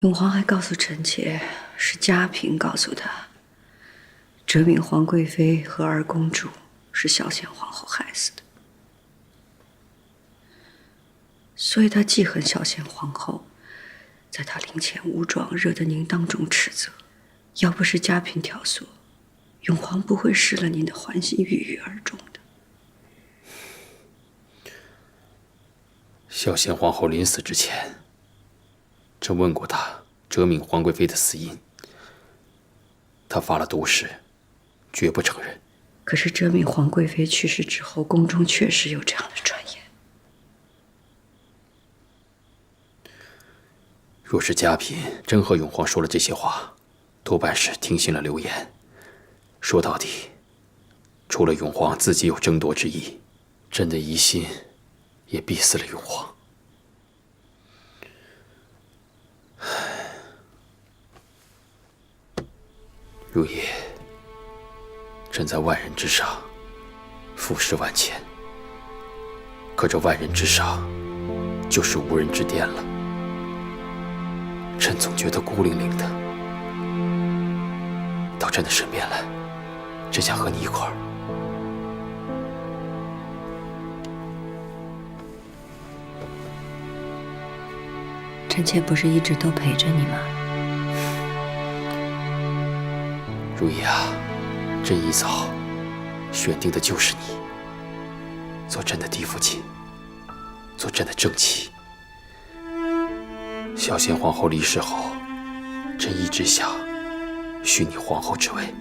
永璜還告訴臣妾，是嘉嬪告訴他，哲敏皇貴妃和二公主是孝獻皇後害死的，所以他记恨孝獻皇后，在她灵前无状，惹得您当众斥責。要不是嘉嬪挑唆，永璜不会失了您的欢心，郁郁而終的。孝献皇后臨死之前，朕問過她哲敏皇貴妃的死因，她發了毒誓，絕不承認。可是哲敏皇貴妃去世之後，宮中確實有這樣的傳言。若是嘉嬪真和永璜說了這些話，多半是聽信了流言。說到底，除了永璜自己有爭奪之意，朕的疑心也逼死了永璜。如意，朕在万人之上，俯视万千，可這万人之上，就是无人之巅了。朕总觉得孤零零的。到朕的身邊來，朕想和你一塊兒。臣妾不是一直都陪着你嗎？如意啊，朕一早選定的就是你，做朕的嫡父親，做朕的正妻。孝獻皇後離世後，朕一直想許你皇後之位。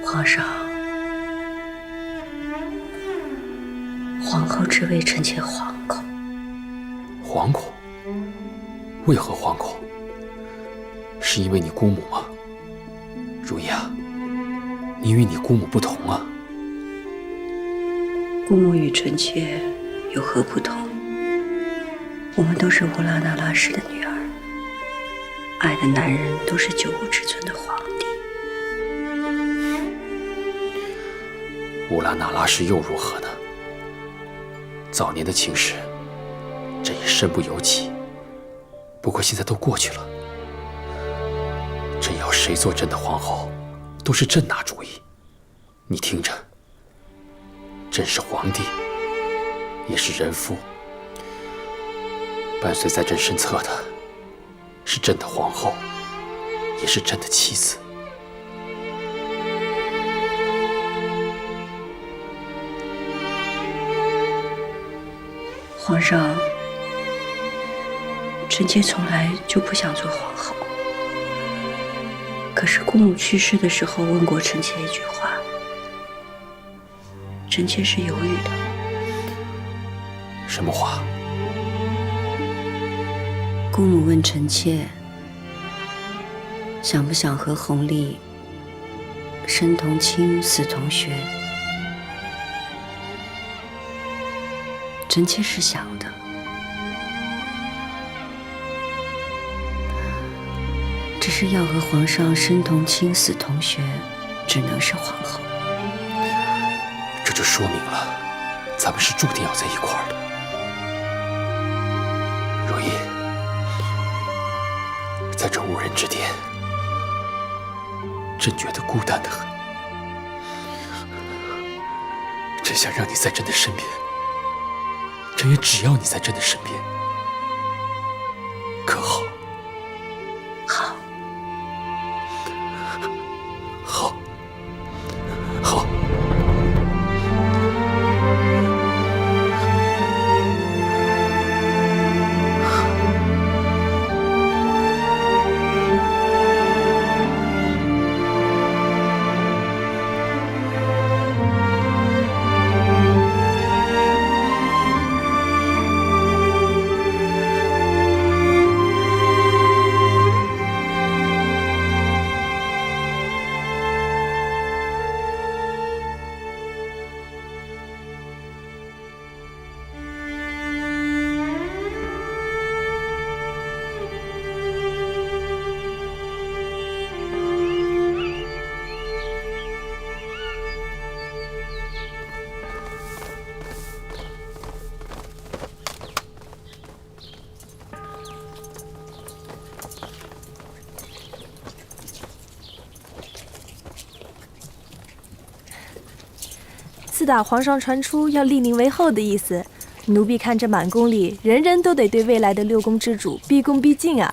皇上，皇后之位，臣妾惶恐。惶恐？为何惶恐？是因為你姑母嗎？如意啊，你與你姑母不同啊。姑母與臣妾有何不同？我們都是烏拉那拉氏的女兒，愛的男人都是九五之尊的皇帝。烏拉那拉氏又如何呢？早年的情事，朕也身不由己。不過現在都過去了，朕要誰做朕的皇後，都是朕拿主意。你聽着，朕是皇帝，也是人夫。伴隨在朕身側的，是朕的皇後，也是朕的妻子。皇上，臣妾從來就不想做皇后。可是姑母去世的時候問過臣妾一句話，臣妾是猶豫的。什麼話？姑母問臣妾，想不想和弘歷生同親，死同穴？臣妾是想的，只是要和皇上生同親，死同穴，只能是皇後。這就說明了，咱們是注定要在一塊兒的。如意，在這無人之巔，朕覺得孤單得很。朕想讓你在朕的身邊，朕也只要你在朕的身邊，可好？好。好。好。次的皇上傳出要立您為後的意思，奴婢看這滿宮裡人人都得對未來的六宮之主畢恭畢敬啊。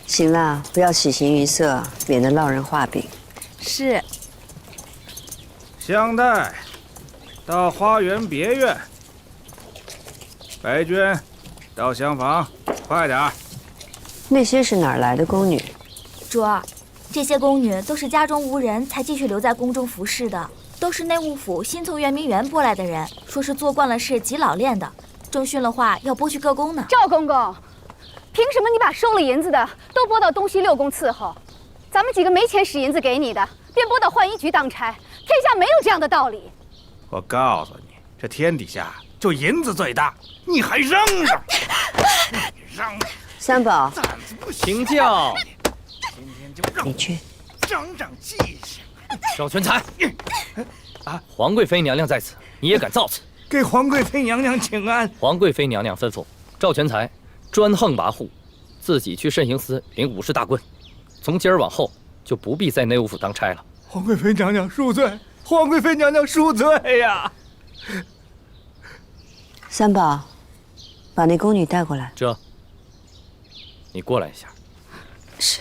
行了，不要喜形於色，免得落人話柄。是。香袋，到花園別院。白君，到廂房，快點兒。那些是哪兒來的宮女？主兒，這些宮女都是家中無人才繼續留在宮中服侍的，都是內務府新從圓明園撥來的人，說是做慣了事及老練的，正訓了話要撥去各宮呢。趙公公，憑什麼你把收了银子的都撥到東西六宮伺候，咱們幾個沒錢使銀子給你的，便撥到浣衣局當差？天下沒有這樣的道理。我告訴你，這天底下就银子最大，你還扔着？扔！三宝，请教。今天就让你去长长记性。赵全才，皇貴妃娘娘在此，你也敢造次？給皇貴妃娘娘請安。皇貴妃娘娘吩咐，趙全才專橫跋扈，自己去慎刑司領武士大棍，從今兒往後就不必在內務府當差了。皇貴妃娘娘恕罪，皇貴妃娘娘恕罪呀！三寶，把那宮女帶過來。这，你过来一下。是。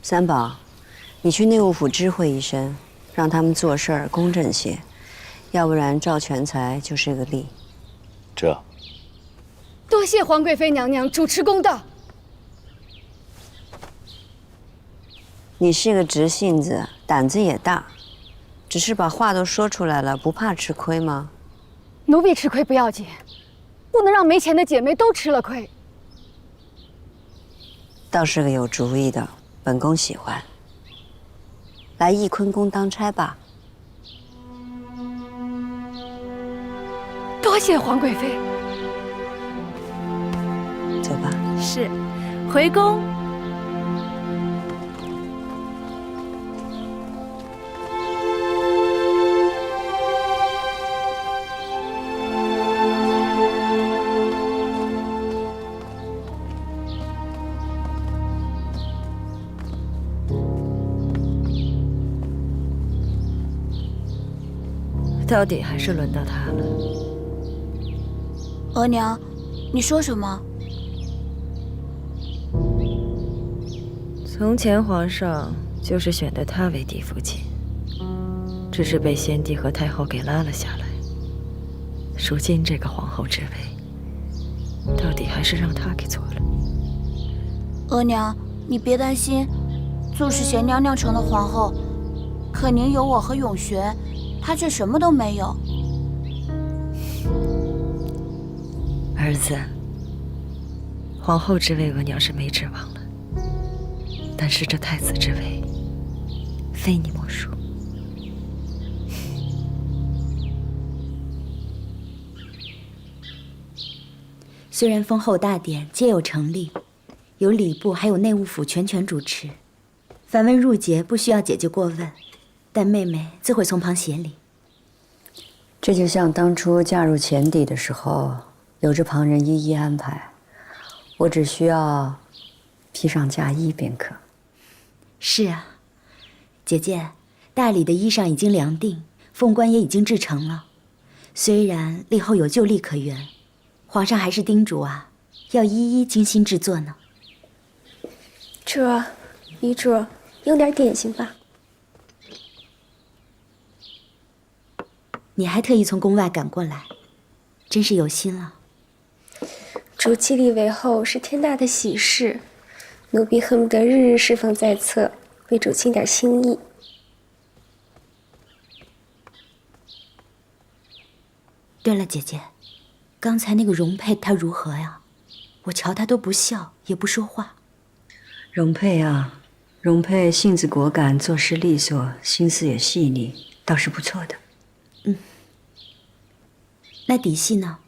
三宝，你去内務府知會一聲，讓他們做事兒公正些，要不然趙全才就是個例。這，多謝皇貴妃娘娘主持公道。你是個直性子，膽子也大，只是把話都說出來了，不怕吃虧嗎？奴婢吃虧不要緊，不能讓沒錢的姐妹都吃了虧。倒是個有主意的，本宮喜歡。來翊坤宮當差吧。多謝皇貴妃。走吧。是，回宮。到底还是轮到他了。额娘，你说什么？从前皇上就是选的他为嫡父亲，只是被先帝和太后给拉了下来。如今这个皇后之位，到底还是让他给做了。额娘，你別擔心，素是賢娘娘成了皇後，可您有我和永璇，她卻什麼都沒有。兒子，皇後之位額娘是沒指望了，但是這太子之位，非你莫屬。雖然封後大典皆有成立，由禮部還有內務府全權主持，凡文縟節不需要姐姐過問，但妹妹自會從旁協理。這就像當初嫁入前邸的時候，有着旁人一一安排，我只需要披上嫁衣便可。是啊，姐姐，大禮的衣裳已經量定，鳳冠也已經製成了。雖然立後有舊例可原，皇上還是叮囑啊，要一一精心製作呢。這，遺囑用點點心吧。你還特意從宮外趕過來，真是有心了。主繼立為後是天大的喜事，奴婢恨不得日日侍奉在側，為主盡點心意。對了，姐姐，剛才那個容佩她如何呀？我瞧她都不笑，也不說話。容佩啊，容佩性子果敢，做事利索，心思也細膩，倒是不錯的。那底細呢？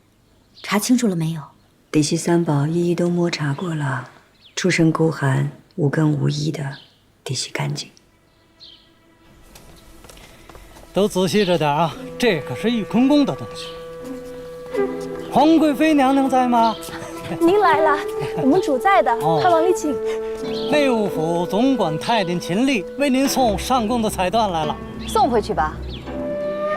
查清楚了沒有？底細三寶一一都摸查過了，出身孤寒、無根無依的，底細乾淨。都仔細着點啊，這可是翊坤宮的東西。皇貴妃娘娘在嗎？您来了，我们主在的，快往里请。内务府总管太监秦丽为您送上贡的彩缎来了，送回去吧。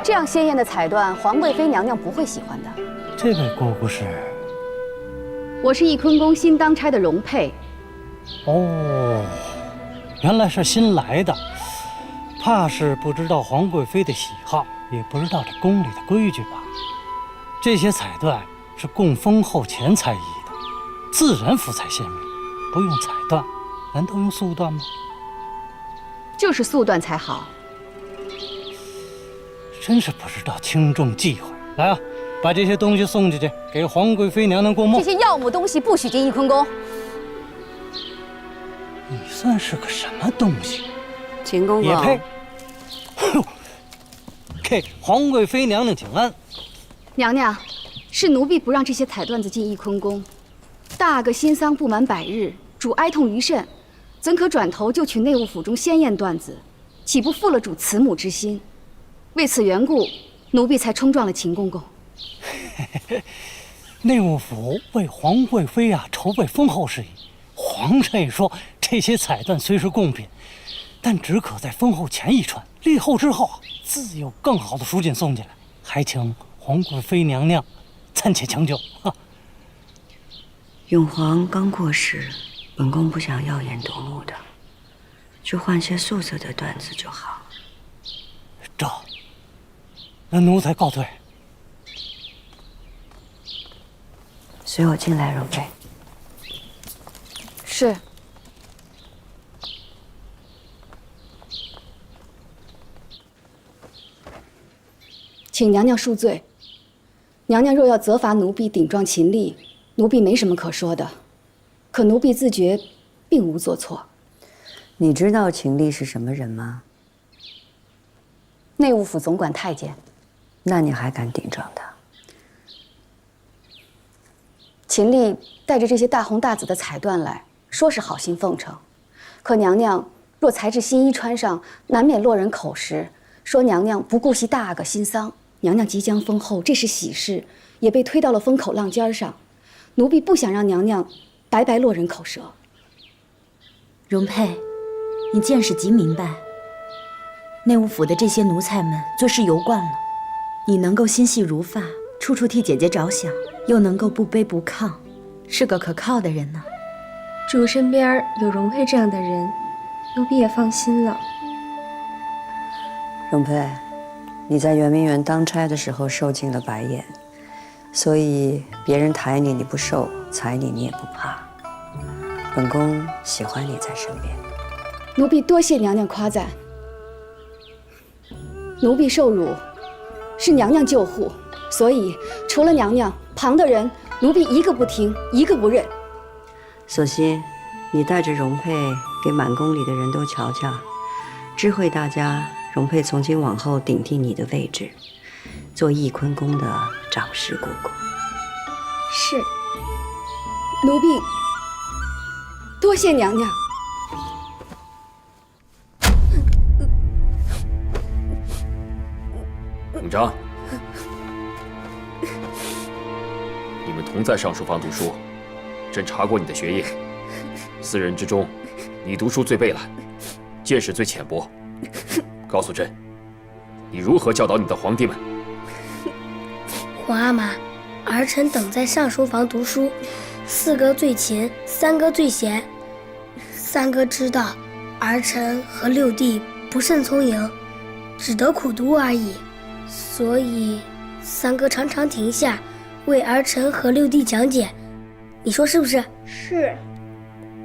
这样鲜艳的彩缎，皇贵妃娘娘不会喜欢的。这位姑姑是？我是翊坤宫新当差的容佩。哦，原来是新来的，怕是不知道皇贵妃的喜好，也不知道这宫里的规矩吧？这些彩缎是供封后前才艺的，自然肤彩鲜明，不用彩缎，难道用素缎吗？就是素缎才好。真是不知道轻重忌讳。来啊，把这些东西送进去，给皇贵妃娘娘过目。这些要母东西不许进翊坤宫。你算是个什么东西？秦公公也配？给皇贵妃娘娘请安。娘娘，是奴婢不让这些彩缎子进翊坤宫。大个新丧不满100日，主哀痛于甚，怎可转頭就取内务府中鮮豔缎子？豈不负了主慈母之心？為此緣故，奴婢才衝撞了秦公公。內務府為皇貴妃籌備封後事宜，皇上也說這些彩缎雖是貢品，但只可在封後前一穿，立後之後自有更好的蜀錦送進來，還請皇貴妃娘娘暫且將就。永皇剛過世，本宮不想耀眼奪目的，就換些素色的缎子就好。那奴才告退。隨我進來，容妃。是。請娘娘恕罪。娘娘若要責罰奴婢頂撞秦麗，奴婢沒什麼可說的。可奴婢自覺並無做錯。你知道秦麗是什麼人嗎？內務府總管太監。那你還敢頂撞他？秦麗帶着這些大紅大紫的彩緞來，說是好心奉承，可娘娘若裁制新衣穿上，難免落人口實，說娘娘不顧惜大阿哥新喪，娘娘即將封後，這是喜事，也被推到了風口浪尖上。奴婢不想讓娘娘白白落人口舌。容佩，你見識極明白，內務府的這些奴才們做事遊慣了。你能夠心細如髮，處處替姐姐着想，又能夠不卑不亢，是個可靠的人呢。主身邊有容佩這樣的人，奴婢也放心了。容佩，你在圓明園當差的時候受盡了白眼，所以別人抬你你不受，踩你你也不怕。本宮喜歡你在身邊。奴婢多謝娘娘誇讚。奴婢受辱，是娘娘救護，所以除了娘娘，旁的人奴婢一個不聽，一個不認。索性，你帶着容佩給滿宮裡的人都瞧瞧，知會大家，容佩從今往後頂替你的位置，做翊坤宮的長侍姑姑。是，奴婢多謝娘娘。永璋，你們同在上書房讀書，朕查過你的學業，4人之中，你讀書最備覽，見識最淺薄。告訴朕，你如何教導你的皇帝們？皇阿瑪，兒臣等在上書房讀書，4哥最勤，3哥最閒。3哥知道兒臣和6弟不甚聰穎，只得苦讀而已。所以3哥常常停下為兒臣和6弟講解，你說是不是？是。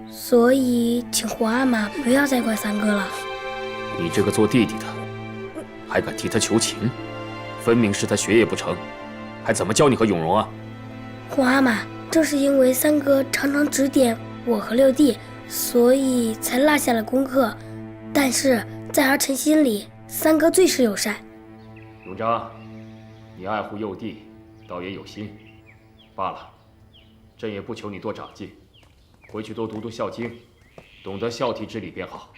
所以請皇阿瑪不要再怪3哥了。你這個做弟弟的，還敢替他求情，分明是他學業不成，還怎麼教你和永榮啊？皇阿瑪，正是因為3哥常常指點我和6弟，所以才落下了功課。但是在兒臣心裡，3哥最是友善。永璋，你愛護幼弟，倒也有心。罷了，朕也不求你多長進，回去多讀讀《孝經》，懂得孝悌之禮便好。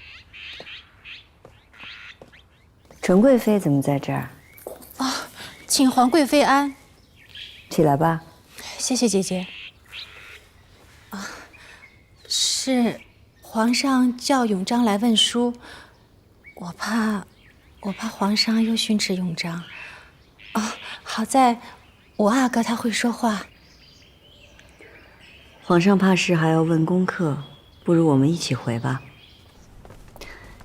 陳貴妃怎麼在這兒？請皇貴妃安。起來吧。謝謝姐姐。是皇上叫永璋来問書，我怕皇上又训斥永璋。哦，好在我阿哥他会说话。皇上怕是还要问功課，不如我们一起回吧。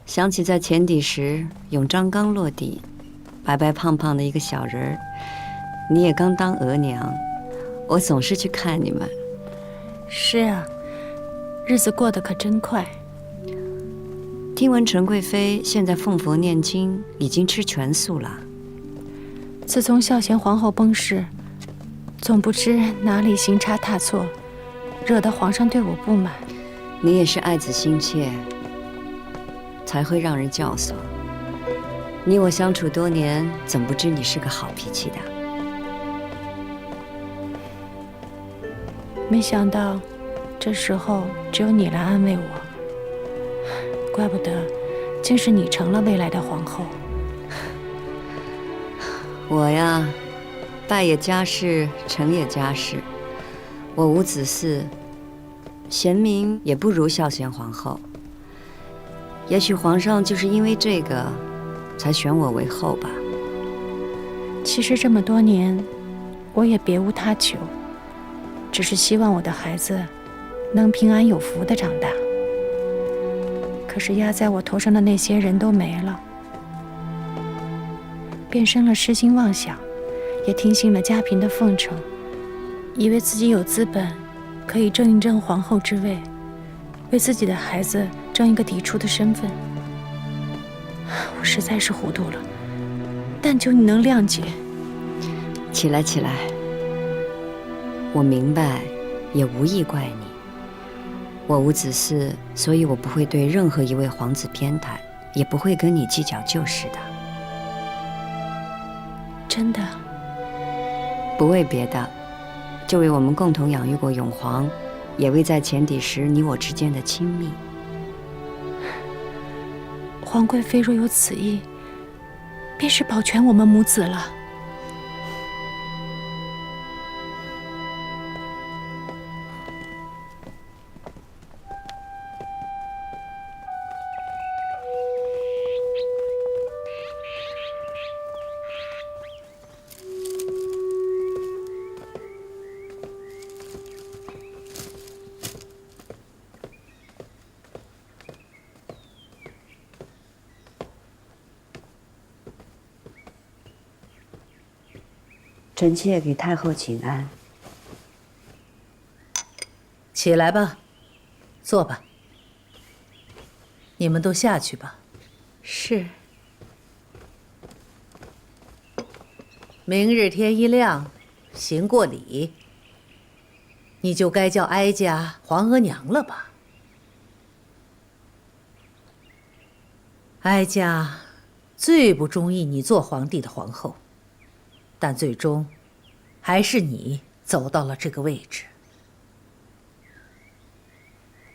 想起在前底时，永璋刚落地，白白胖胖的一个小人儿，你也刚当额娘，我总是去看你们。是啊，日子过得可真快。听闻陈貴妃現在奉佛念經，已經吃全素了。自從孝賢皇後崩逝，總不知哪裡行差踏錯，惹得皇上對我不滿。你也是愛子心切，才會讓人教唆。你我相處多年，怎不知你是個好脾氣的？沒想到，這時候只有你來安慰我。怪不得，竟是你成了未來的皇後。我呀，敗也家世，成也家世。我無子嗣，賢明也不如孝賢皇後。也許皇上就是因為這個，才選我為後吧。其實這麼多年，我也別無他求，只是希望我的孩子能平安有福地長大。可是壓在我頭上的那些人都沒了。便生了痴心妄想，也聽信了家嬪的奉承，以為自己有資本可以爭一爭皇後之位，為自己的孩子爭一個嫡出的身份。我實在是糊塗了，但求你能諒解。起來，起來，我明白，也無意怪你。我無子嗣，所以我不會對任何一位皇子偏袒，也不會跟你計較舊事的。真的？不為別的，就為我們共同養育過永皇，也為在前底時你我之間的親密。皇貴妃若有此意，便是保全我們母子了。臣妾給太后請安。起來吧，坐吧。你們都下去吧。是。明日天一亮，行過禮，你就該叫哀家皇額娘了吧？哀家最不中意你做皇帝的皇後。但最終，還是你走到了這個位置。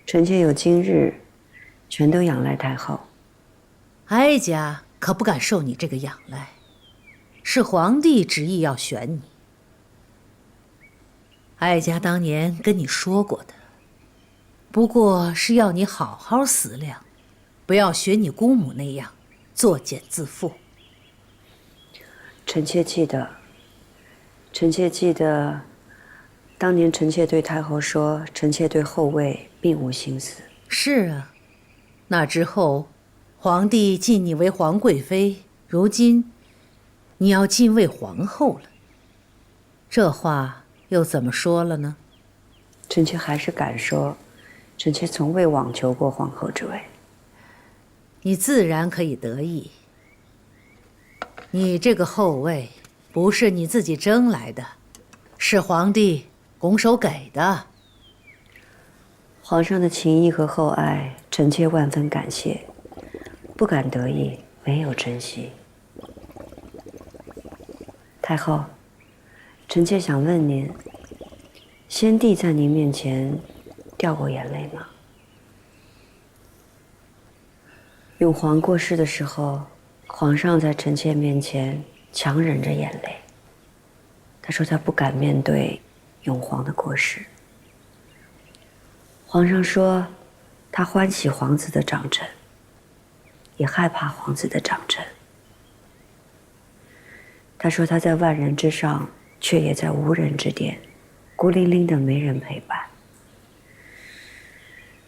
臣妾有今日，全都仰賴太後。哀家可不敢受你這個仰賴，是皇帝執意要選你。哀家當年跟你說過的，不過是要你好好思量，不要學你姑母那樣作繭自負。臣妾記得，臣妾記得，當年臣妾對太后說，臣妾對後位並無心思。是啊，那之後，皇帝進你為皇貴妃，如今你要進位皇後了，這話又怎麼說了呢？臣妾還是敢說，臣妾從未妄求過皇後之位。你自然可以得意。你這個後位不是你自己爭來的，是皇帝拱手給的。皇上的情誼和厚愛，臣妾萬分感謝，不敢得意，沒有珍惜。太后，臣妾想問您，先帝在您面前掉過眼淚嗎？永皇過世的時候，皇上在臣妾面前強忍着眼淚，他說他不敢面對永皇的過世。皇上說，他歡喜皇子的長成，也害怕皇子的長成。他說他在萬人之上，卻也在無人之巔，孤零零的沒人陪伴。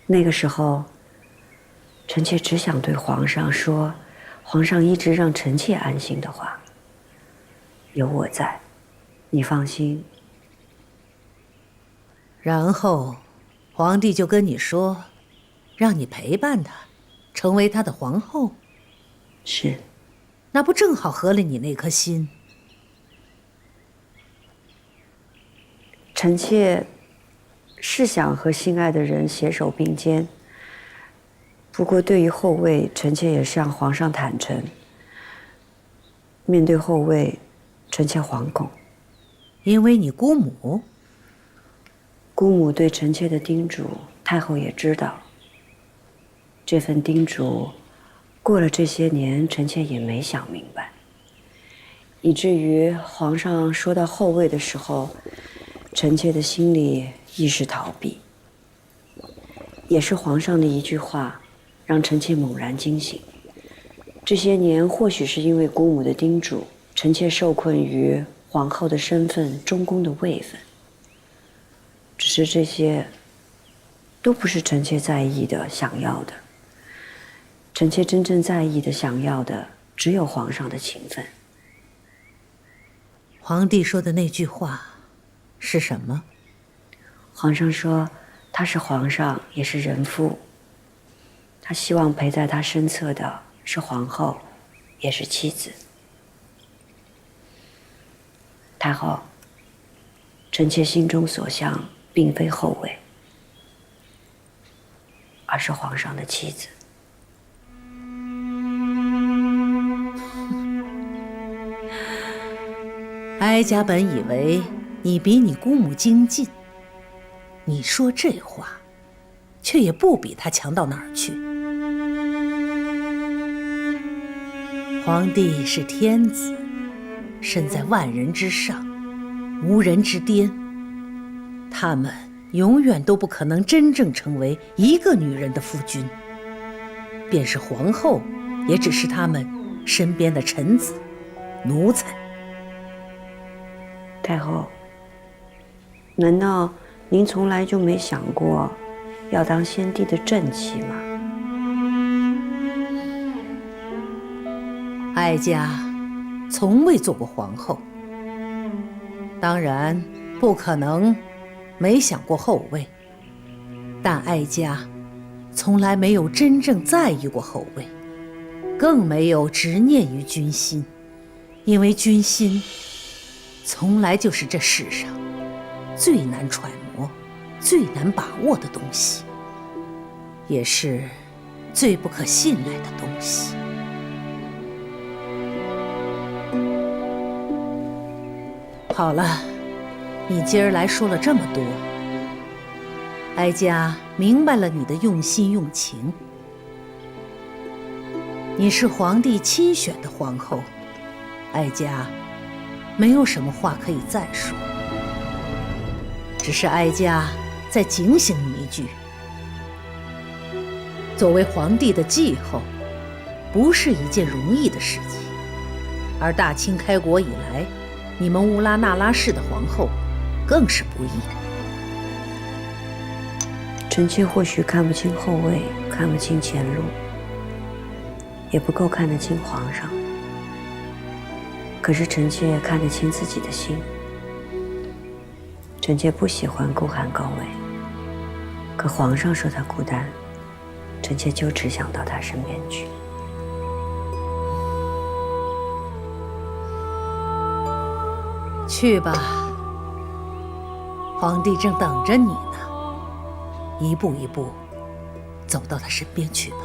那個時候，臣妾只想對皇上說，皇上一直讓臣妾安心的話。有我在，你放心。然後，皇帝就跟你說，讓你陪伴他，成为他的皇後。是。那不正好合了你那顆心？臣妾是想和心愛的人携手并肩，不过对于后位，臣妾也向皇上坦诚。面对后位，臣妾惶恐。因為你姑母？姑母對臣妾的叮囑，太后也知道。這份叮囑，過了這些年，臣妾也沒想明白，以至於皇上說到後位的時候，臣妾的心裡亦是逃避。也是皇上的一句話，讓臣妾猛然驚醒。這些年，或許是因為姑母的叮囑，臣妾受困於皇後的身份、中宮的位分。只是這些，都不是臣妾在意的、想要的。臣妾真正在意的、想要的，只有皇上的情分。皇帝說的那句話是什麼？皇上說，他是皇上，也是人父。他希望陪在他身側的是皇後，也是妻子。太后，臣妾心中所向，並非後位，而是皇上的妻子。哀家本以為你比你姑母精進，你說這話，卻也不比她強到哪兒去。皇帝是天子，身在萬人之上，無人之巔，他們永遠都不可能真正成為一個女人的夫君。便是皇後，也只是他們身邊的臣子、奴才。太後，難道您從來就沒想過要當先帝的正妻嗎？哀家從未做過皇後，當然不可能沒想過後位，但哀家從來沒有真正在意過後位，更沒有執念於君心，因為君心從來就是這世上最難揣摩、最難把握的東西，也是最不可信賴的東西。好了，你今兒來說了這麼多，哀家明白了你的用心用情。你是皇帝親選的皇後，哀家沒有什麼話可以再說，只是哀家再警醒你一句：作為皇帝的繼後，不是一件容易的事情，而大清開國以來，你們烏拉那拉氏的皇後更是不易。臣妾或許看不清後位，看不清前路，也不夠看得清皇上。可是臣妾看得清自己的心。臣妾不喜歡孤寒高位，可皇上說他孤單，臣妾就只想到他身邊去。去吧，皇帝正等着你呢，一步一步走到他身邊去吧。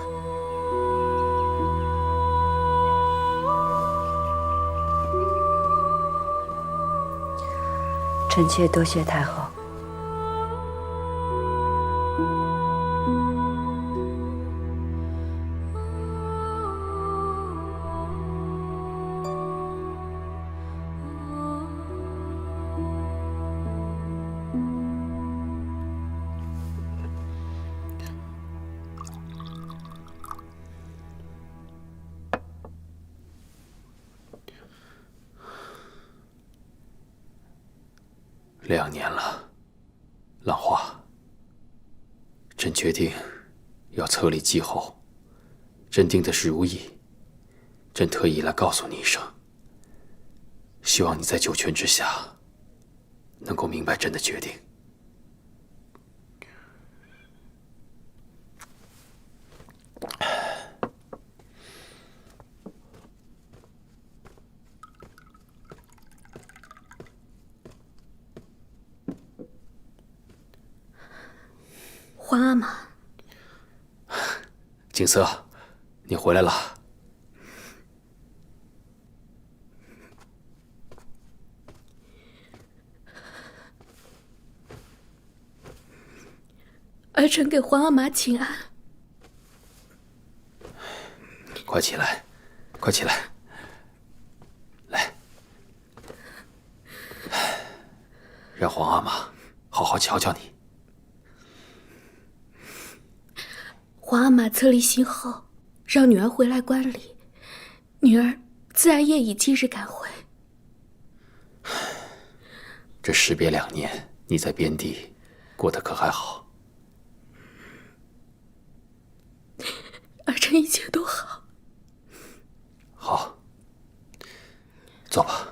臣妾多謝太後。2年了，浪花，朕决定要册立继后。朕定的是如意，朕特意来告诉你一声，希望你在九泉之下能够明白朕的决定。皇阿玛，景色，你回来了。儿臣给皇阿玛请安。快起来，快起来，来，让皇阿玛好好瞧瞧你。皇阿玛册立新后，让女儿回来观礼，女儿自然也以今日赶回。这时别2年，你在边地过得可还好？儿臣一切都好。好，坐吧。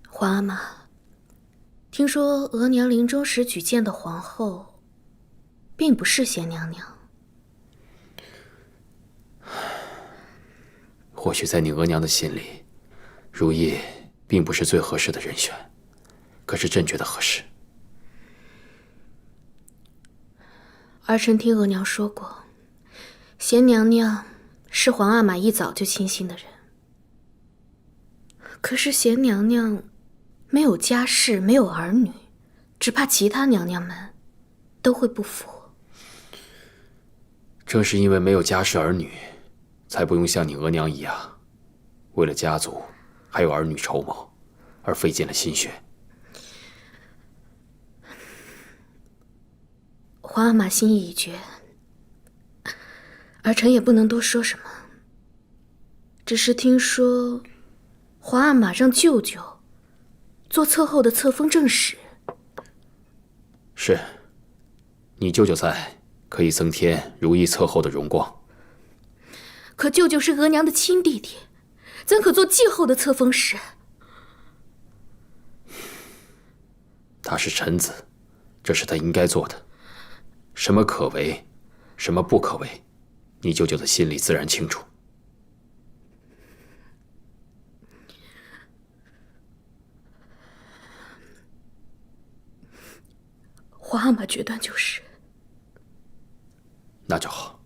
皇阿玛，听说额娘临终时举荐的皇后，并不是贤娘娘。或许在你额娘的心里，如意并不是最合适的人选，可是朕觉得合适。儿臣听额娘说過，贤娘娘是皇阿玛一早就倾心的人。可是贤娘娘没有家室，没有儿女，只怕其他娘娘们都会不服。正是因为没有家室兒女，才不用像你额娘一樣，為了家族還有兒女籌謀，而費盡了心血。皇阿瑪心意已決，兒臣也不能多說什麼。只是聽說，皇阿瑪讓舅舅做冊後的冊封正使。是，你舅舅在，可以增添如意冊後的榮光。可舅舅是額娘的親弟弟，怎可做繼後的冊封使？他是臣子，這是他應該做的。什麼可為，什麼不可為，你舅舅的心裡自然清楚。皇阿瑪決斷就是。那就好。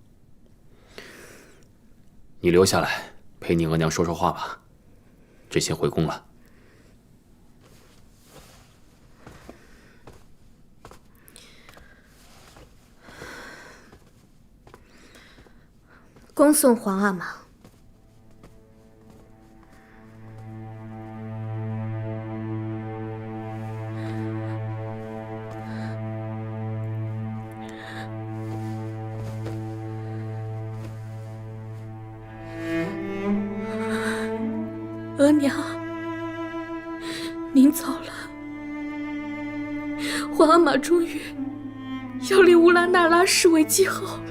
你留下來陪你額娘說說話吧，朕先回宮了。恭送皇阿瑪。额娘，您走了，皇阿瑪終於要立烏拉那拉氏為繼後了。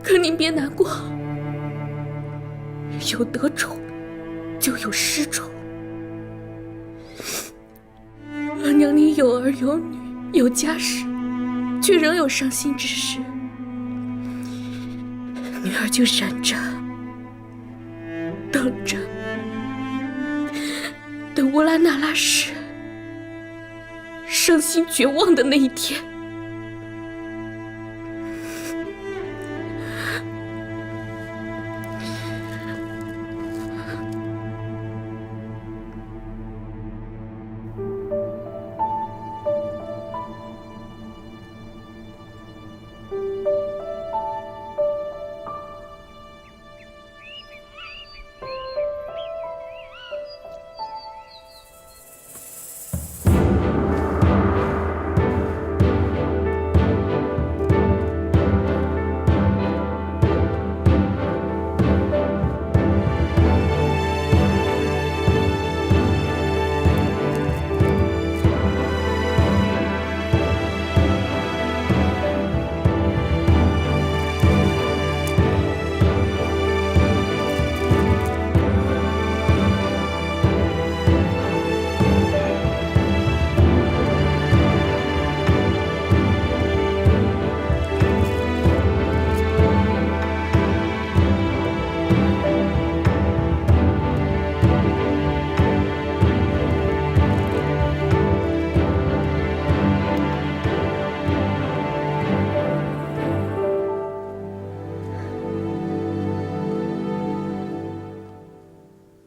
可您別難過，有得寵就有失寵。額娘您有兒有女有家室，卻仍有傷心之事，女兒就忍着等着，等烏拉那拉氏傷心絕望的那一天。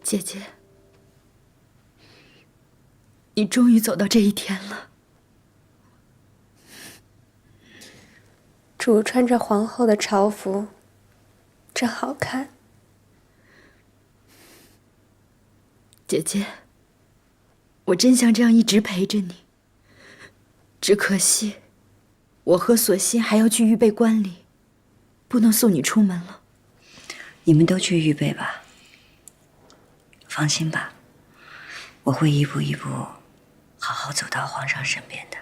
姐姐，你终于走到这一天了。主穿着皇后的朝服，真好看。姐姐，我真想这样一直陪着你，只可惜，我和索性还要去预备观礼，不能送你出门了。你们都去预备吧。放心吧，我会一步一步好好走到皇上身边的。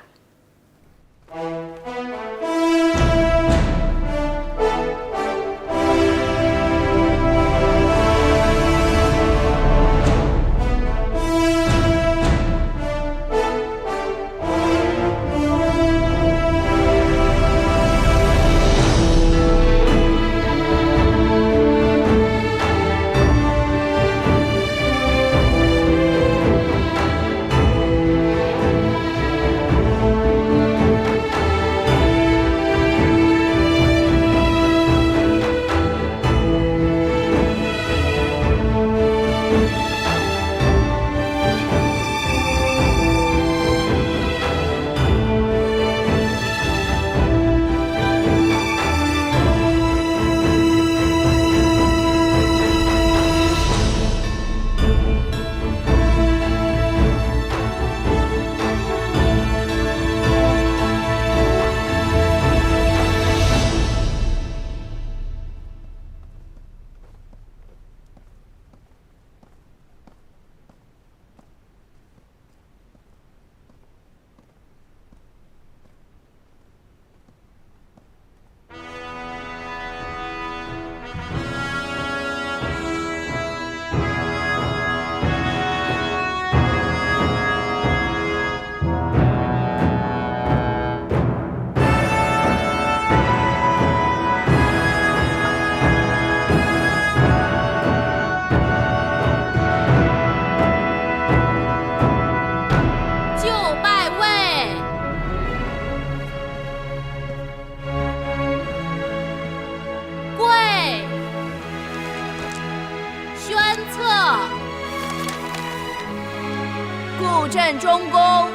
布阵中宫，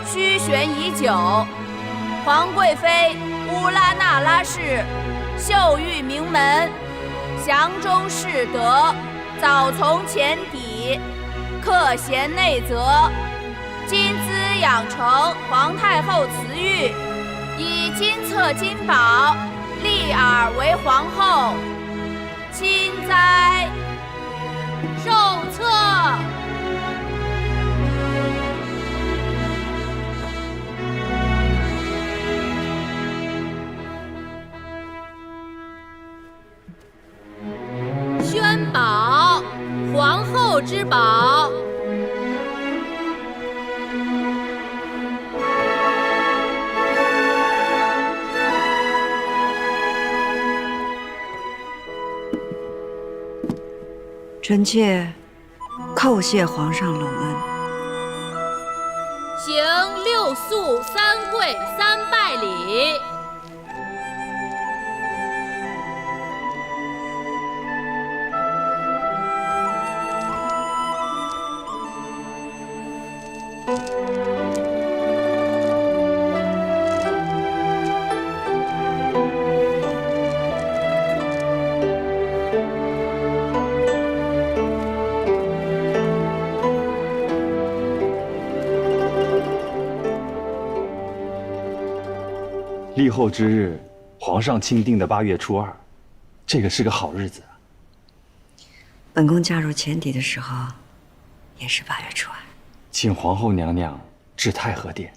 虚悬已久。皇貴妃烏拉那拉氏，秀玉名門，詳中士德，早從前底，克賢內責。今茲養成皇太后慈玉，以金冊金寶，立爾為皇後。親哉！受冊。宣寶，皇後之寶。臣妾叩謝皇上隆恩。行六肅三跪三拜禮。立后之日，皇上钦定的8月初2，这个是个好日子。本宫嫁入前邸的时候，也是8月初2。请皇后娘娘至太和殿。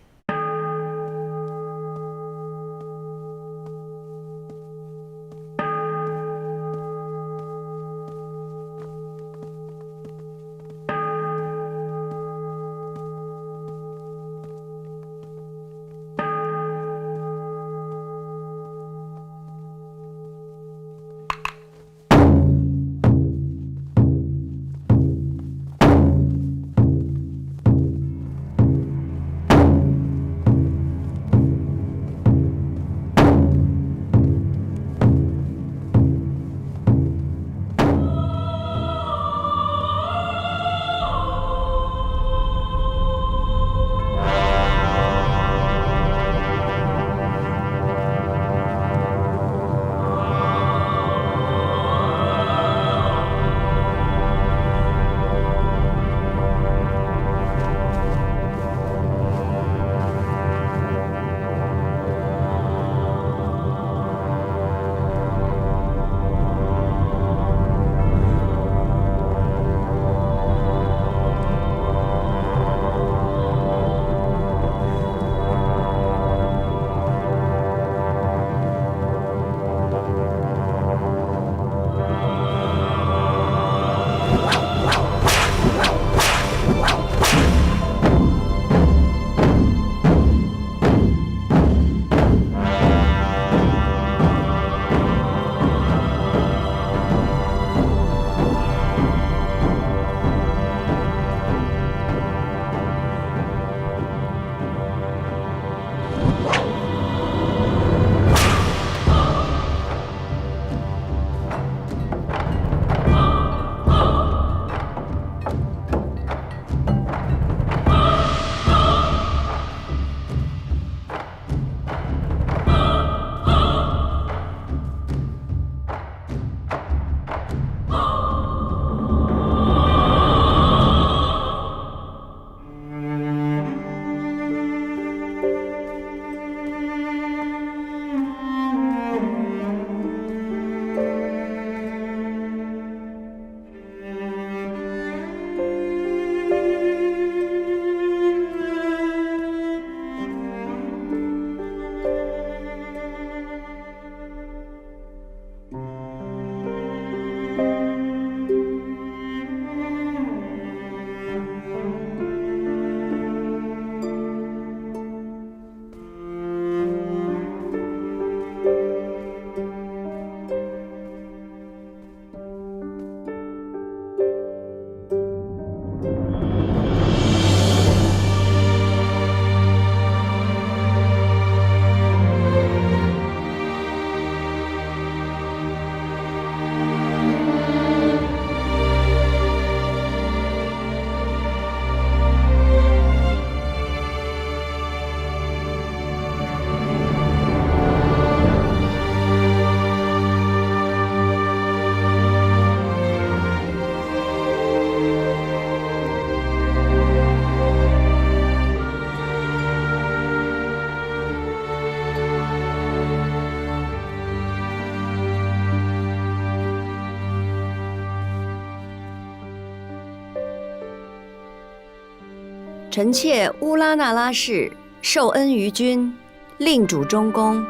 臣妾烏拉那拉氏受恩于君，令主中宮，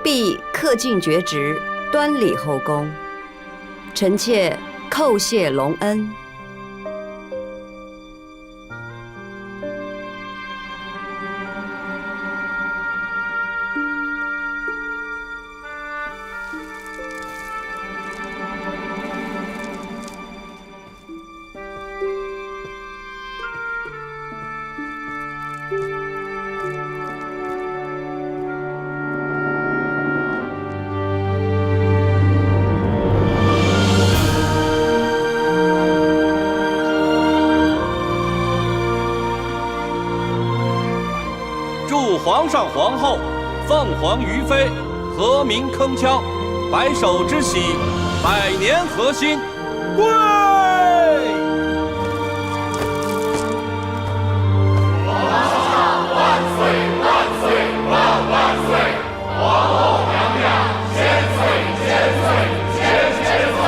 必恪盡厥職，端禮後宮。臣妾叩謝隆恩。皇上皇后凤凰于飞，和鸣铿锵，白首之喜，百年河心。跪！皇上万岁万岁万万岁！皇后娘娘千岁千岁千岁！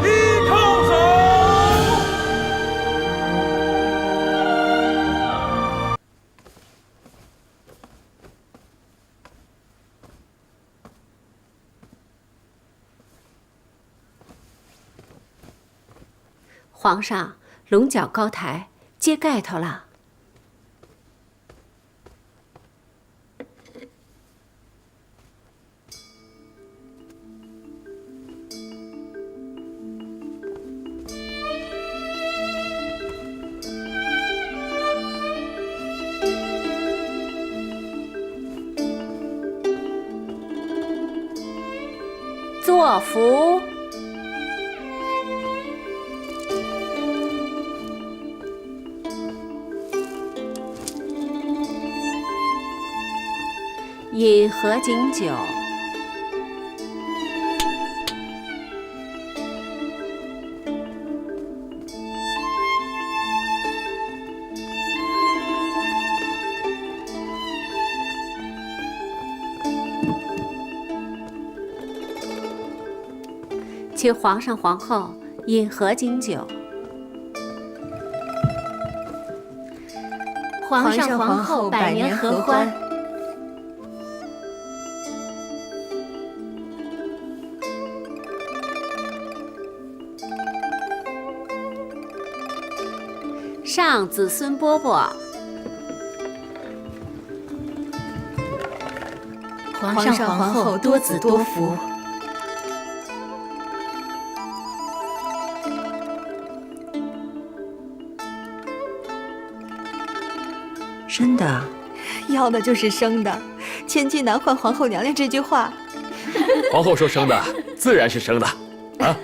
一叩首。皇上，龙角高台，揭盖头了。作福。饮合卺酒。请皇上皇后饮合卺酒。皇上皇后百年合欢。上子孙饽饽。皇上皇后多子多福。生的，要的就是生的。千金难换皇后娘娘这句话，皇后说生的，自然是生的啊。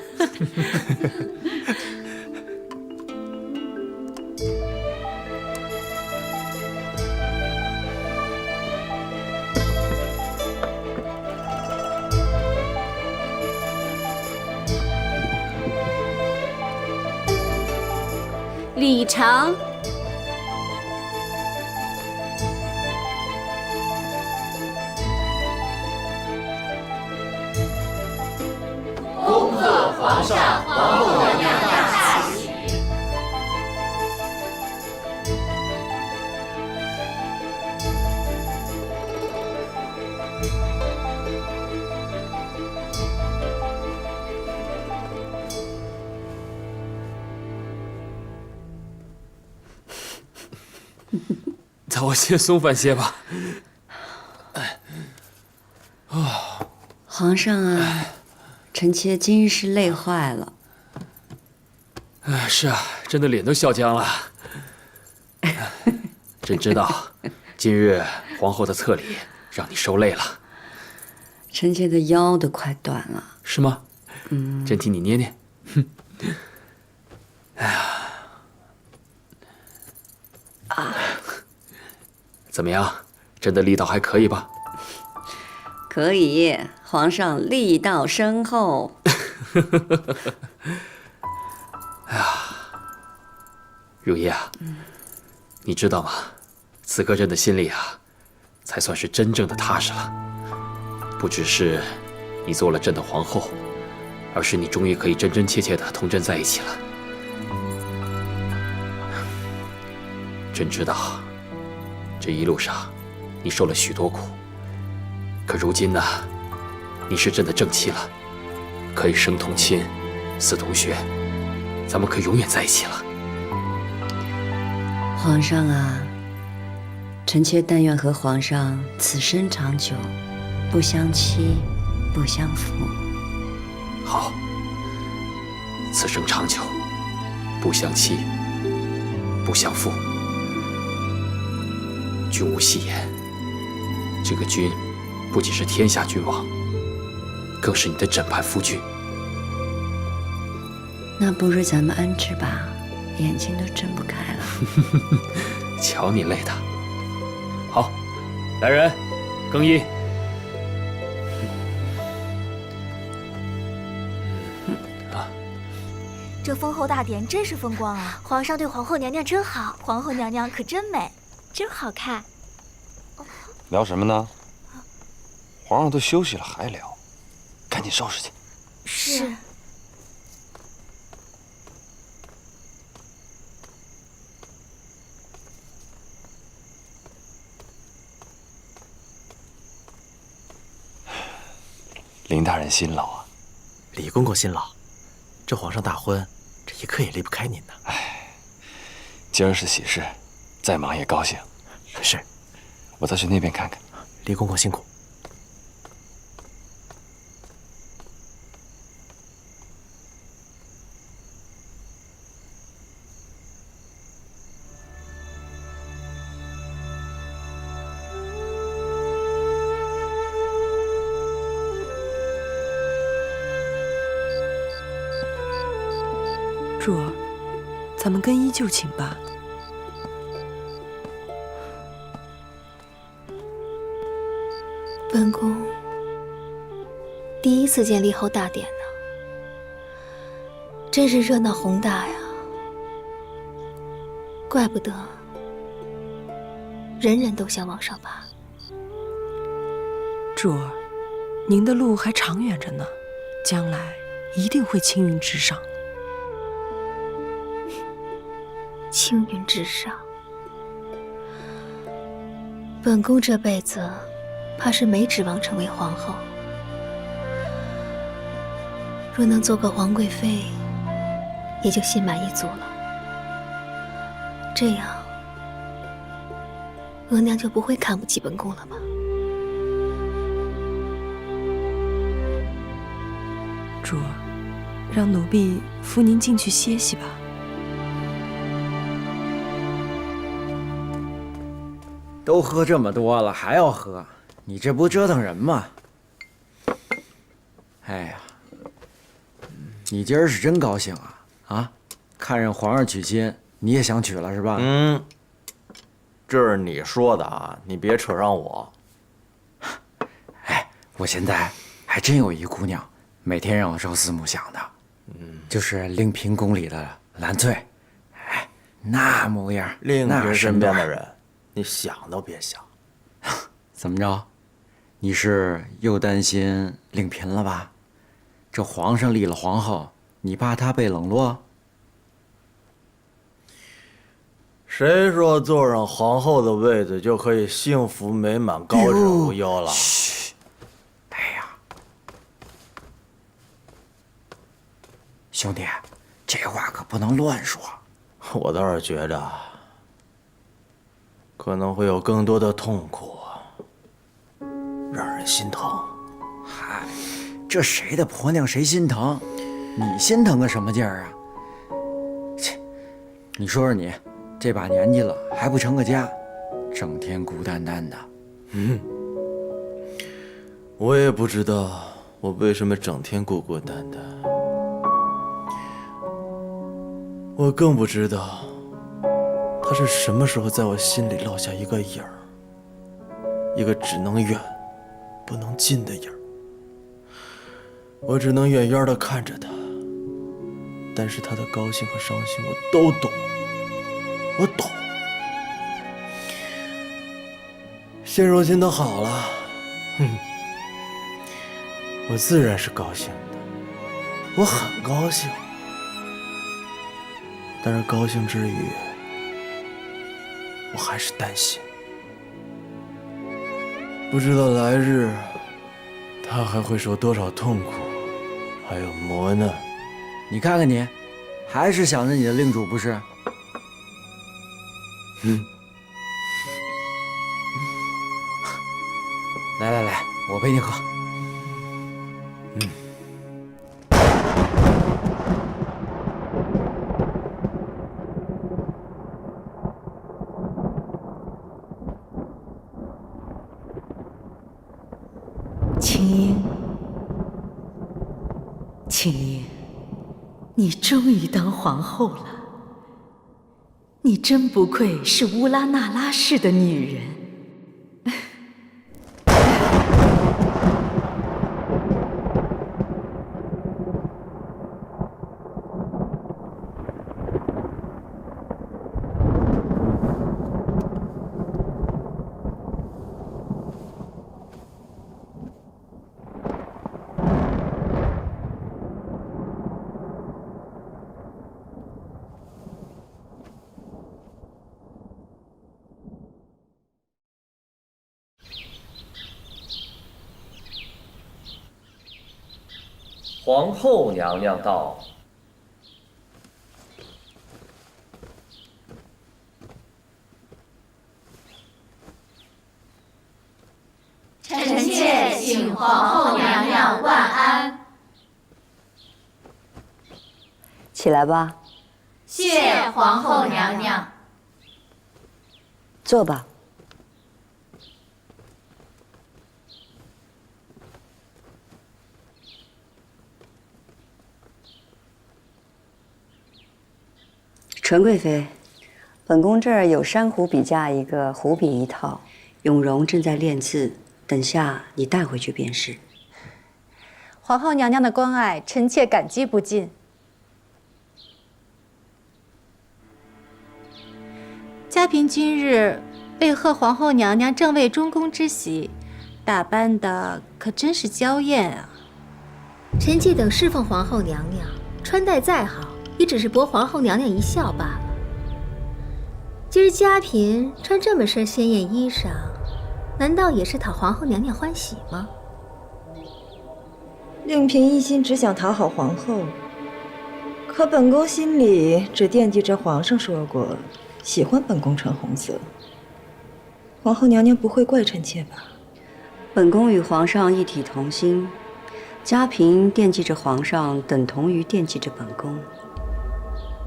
礼成。恭贺皇上皇后娘娘大喜！那我先松饭些吧。皇上啊，臣妾今日是累壞了。是啊，朕的臉都笑僵了。朕知道，今日皇后的冊禮讓你受累了。臣妾的腰都快斷了。是嗎？朕替你捏捏。哎呀，怎麼樣？朕的力道還可以吧？可以，皇上力道深厚。哎呀，如意啊，你知道嗎？此刻朕的心裡啊，才算是真正的踏實了。不只是你做了朕的皇後，而是你終於可以真真切切的同朕在一起了。朕知道，這一路上你受了許多苦，可如今呢，你是朕的正妻了，可以生同親，死同穴，咱們可以永遠在一起了。皇上啊，臣妾但願和皇上此生長久，不相欺，不相负。好，此生長久，不相欺，不相负。君无戏言，这个君不仅是天下君王，更是你的枕畔夫君。那不如咱们安置吧，眼睛都睁不开了。瞧你累的。好，来人，更衣。这封后大典真是风光啊！皇上对皇后娘娘真好，皇后娘娘可真美，真好看。聊什么呢？皇上都休息了还聊，赶紧收拾去。是。林大人辛劳啊！李公公辛劳。这皇上大婚，这一刻也离不開您呢。哎，今兒是喜事，再忙也高興。是，我再去那邊看看。李公公辛苦。柱儿，咱们更衣就寝吧。本宫第一次见立后大典呢，真是热闹宏大呀！怪不得人人都想往上爬。柱儿，您的路还長遠着呢，將來一定會青雲直上。青雲直上，本宮這輩子怕是沒指望成為皇後。若能做個皇貴妃，也就心滿意足了。這樣，額娘就不會看不起本宮了吧？柱兒，讓奴婢扶您進去歇息吧。都喝這麼多了，還要喝？你這不折騰人嗎？哎呀，你今兒是真高興啊！啊，看着皇上娶親，你也想娶了是吧？嗯，這是你說的啊，你別扯上我。哎，我現在還真有一姑娘，每天讓我朝思暮想的，就是令嫔宮裡的蘭翠。哎，那模樣，令嫔身邊的人。你想都別想，怎麼着？你是又擔心令嫔了吧？這皇上立了皇後，你怕她被冷落？誰說坐上皇後的位子就可以幸福美滿、高枕無憂了？噓！哎呀，兄弟，這話可不能亂說。我倒是覺得。可能會有更多的痛苦，讓人心疼。嗨，這誰的婆娘誰心疼？你心疼個什麼勁兒啊？切，你說說你，這把年紀了還不成個家，整天孤單單的。我也不知道我為什麼整天孤孤單單，我更不知道。他是什麼時候在我心裡落下一個影兒，一個只能遠不能近的影兒。我只能遠遠地看着他，但是他的高興和傷心我都懂，我懂。現如今都好了，我自然是高興的，我很高興。但是高興之餘，我還是擔心，不知道來日他還會受多少痛苦，還有磨難。你看看你，還是想着你的令主不是？来，我陪你喝。青英，青英，你终于当皇后了。你真不愧是乌拉那拉氏的女人。皇后娘娘到。臣妾请皇后娘娘万安。起来吧。谢皇后娘娘。坐吧。纯贵妃，本宫这兒有珊瑚筆架一個，湖筆一套，永榮正在練字，等下你帶回去便是。皇后娘娘的關愛，臣妾感激不盡。嘉嬪今日為賀皇後娘娘正位中宮之喜，打扮的可真是嬌豔啊！臣妾等侍奉皇後娘娘，穿戴再好，也只是博皇后娘娘一笑罢了。今兒嘉嬪穿這麼身鮮豔衣裳，難道也是討皇後娘娘歡喜嗎？令嬪一心只想討好皇後，可本宮心裡只惦記着皇上說過喜歡本宮穿紅色。皇後娘娘不會怪臣妾吧？本宮與皇上一體同心，嘉嬪惦記着皇上，等同於惦記着本宮。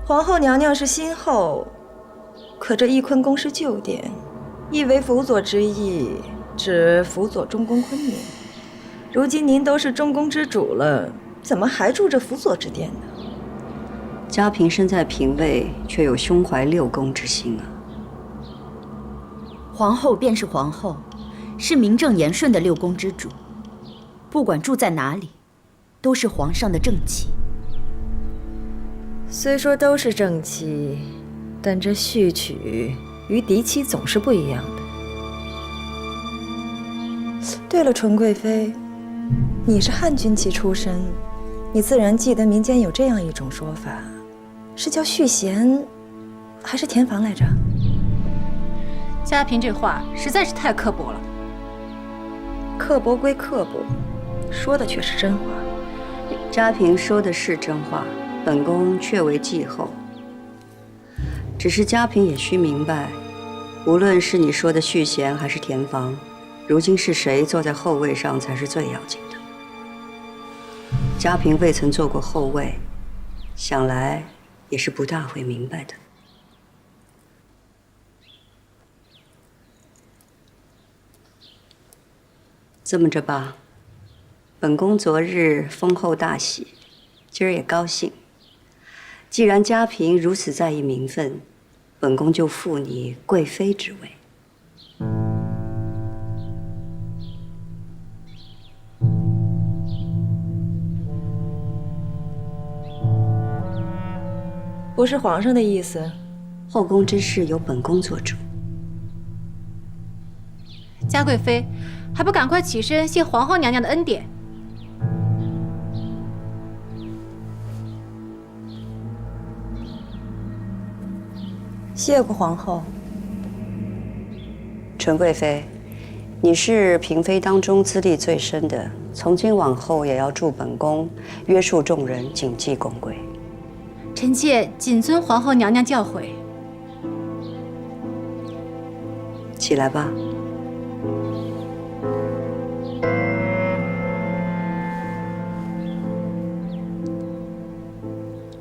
皇后娘娘是新後，可這翊坤宮是舊殿，意為輔佐之意，指輔佐中宮坤寧。如今您都是中宮之主了，怎麼還住着輔佐之殿呢？嘉嬪身在嬪位，卻有胸懷六宮之心啊。皇後便是皇後，是名正言順的六宮之主，不管住在哪裡，都是皇上的正妻。雖說都是正妻，但這續娶與嫡妻總是不一樣的。對了，純貴妃，你是漢軍旗出身，你自然記得民間有這樣一種說法，是叫續弦，還是填房來着？嘉嬪這話實在是太刻薄了。刻薄歸刻薄，說的卻是真話。嘉嬪說的是真話，本宮確為記後。只是嘉嬪也須明白，無論是你說的續弦還是填房，如今是誰坐在後位上才是最要緊的。嘉嬪未曾坐過後位，想來也是不大會明白的。這麼着吧，本宮昨日封後大喜，今兒也高興。既然嘉嬪如此在意名分，本宮就賦你貴妃之位。不是皇上的意思，後宮之事由本宮做主。嘉貴妃，還不趕快起身謝皇後娘娘的恩典！謝過皇後。纯貴妃，你是嬪妃當中資歷最深的，從今往後也要助本宮約束眾人，謹記宮規。臣妾謹遵皇後娘娘教誨。起来吧。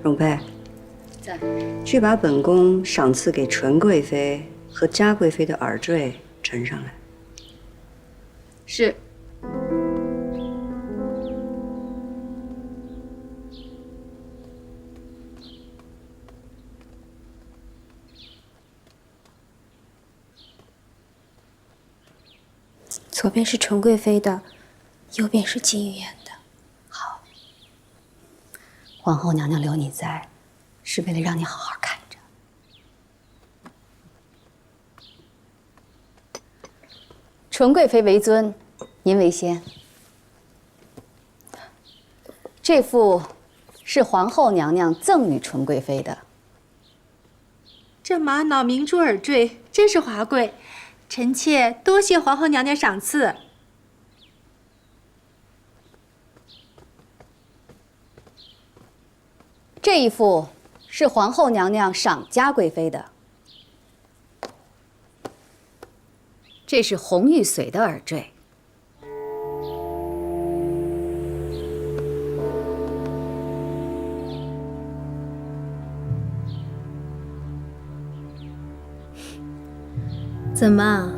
容佩，在。去把本宫赏赐给纯貴妃和嘉貴妃的耳墜呈上來。是。左边是纯貴妃的，右邊是金玉顏的。好，皇後娘娘留你在，是為了讓你好好看着。純貴妃為尊，您為先。這副是皇後娘娘贈與純貴妃的。這瑪瑙明珠耳墜真是華貴。臣妾多謝皇後娘娘賞賜。這一副是皇後娘娘賞嘉貴妃的。這是紅玉髓的耳墜。怎么，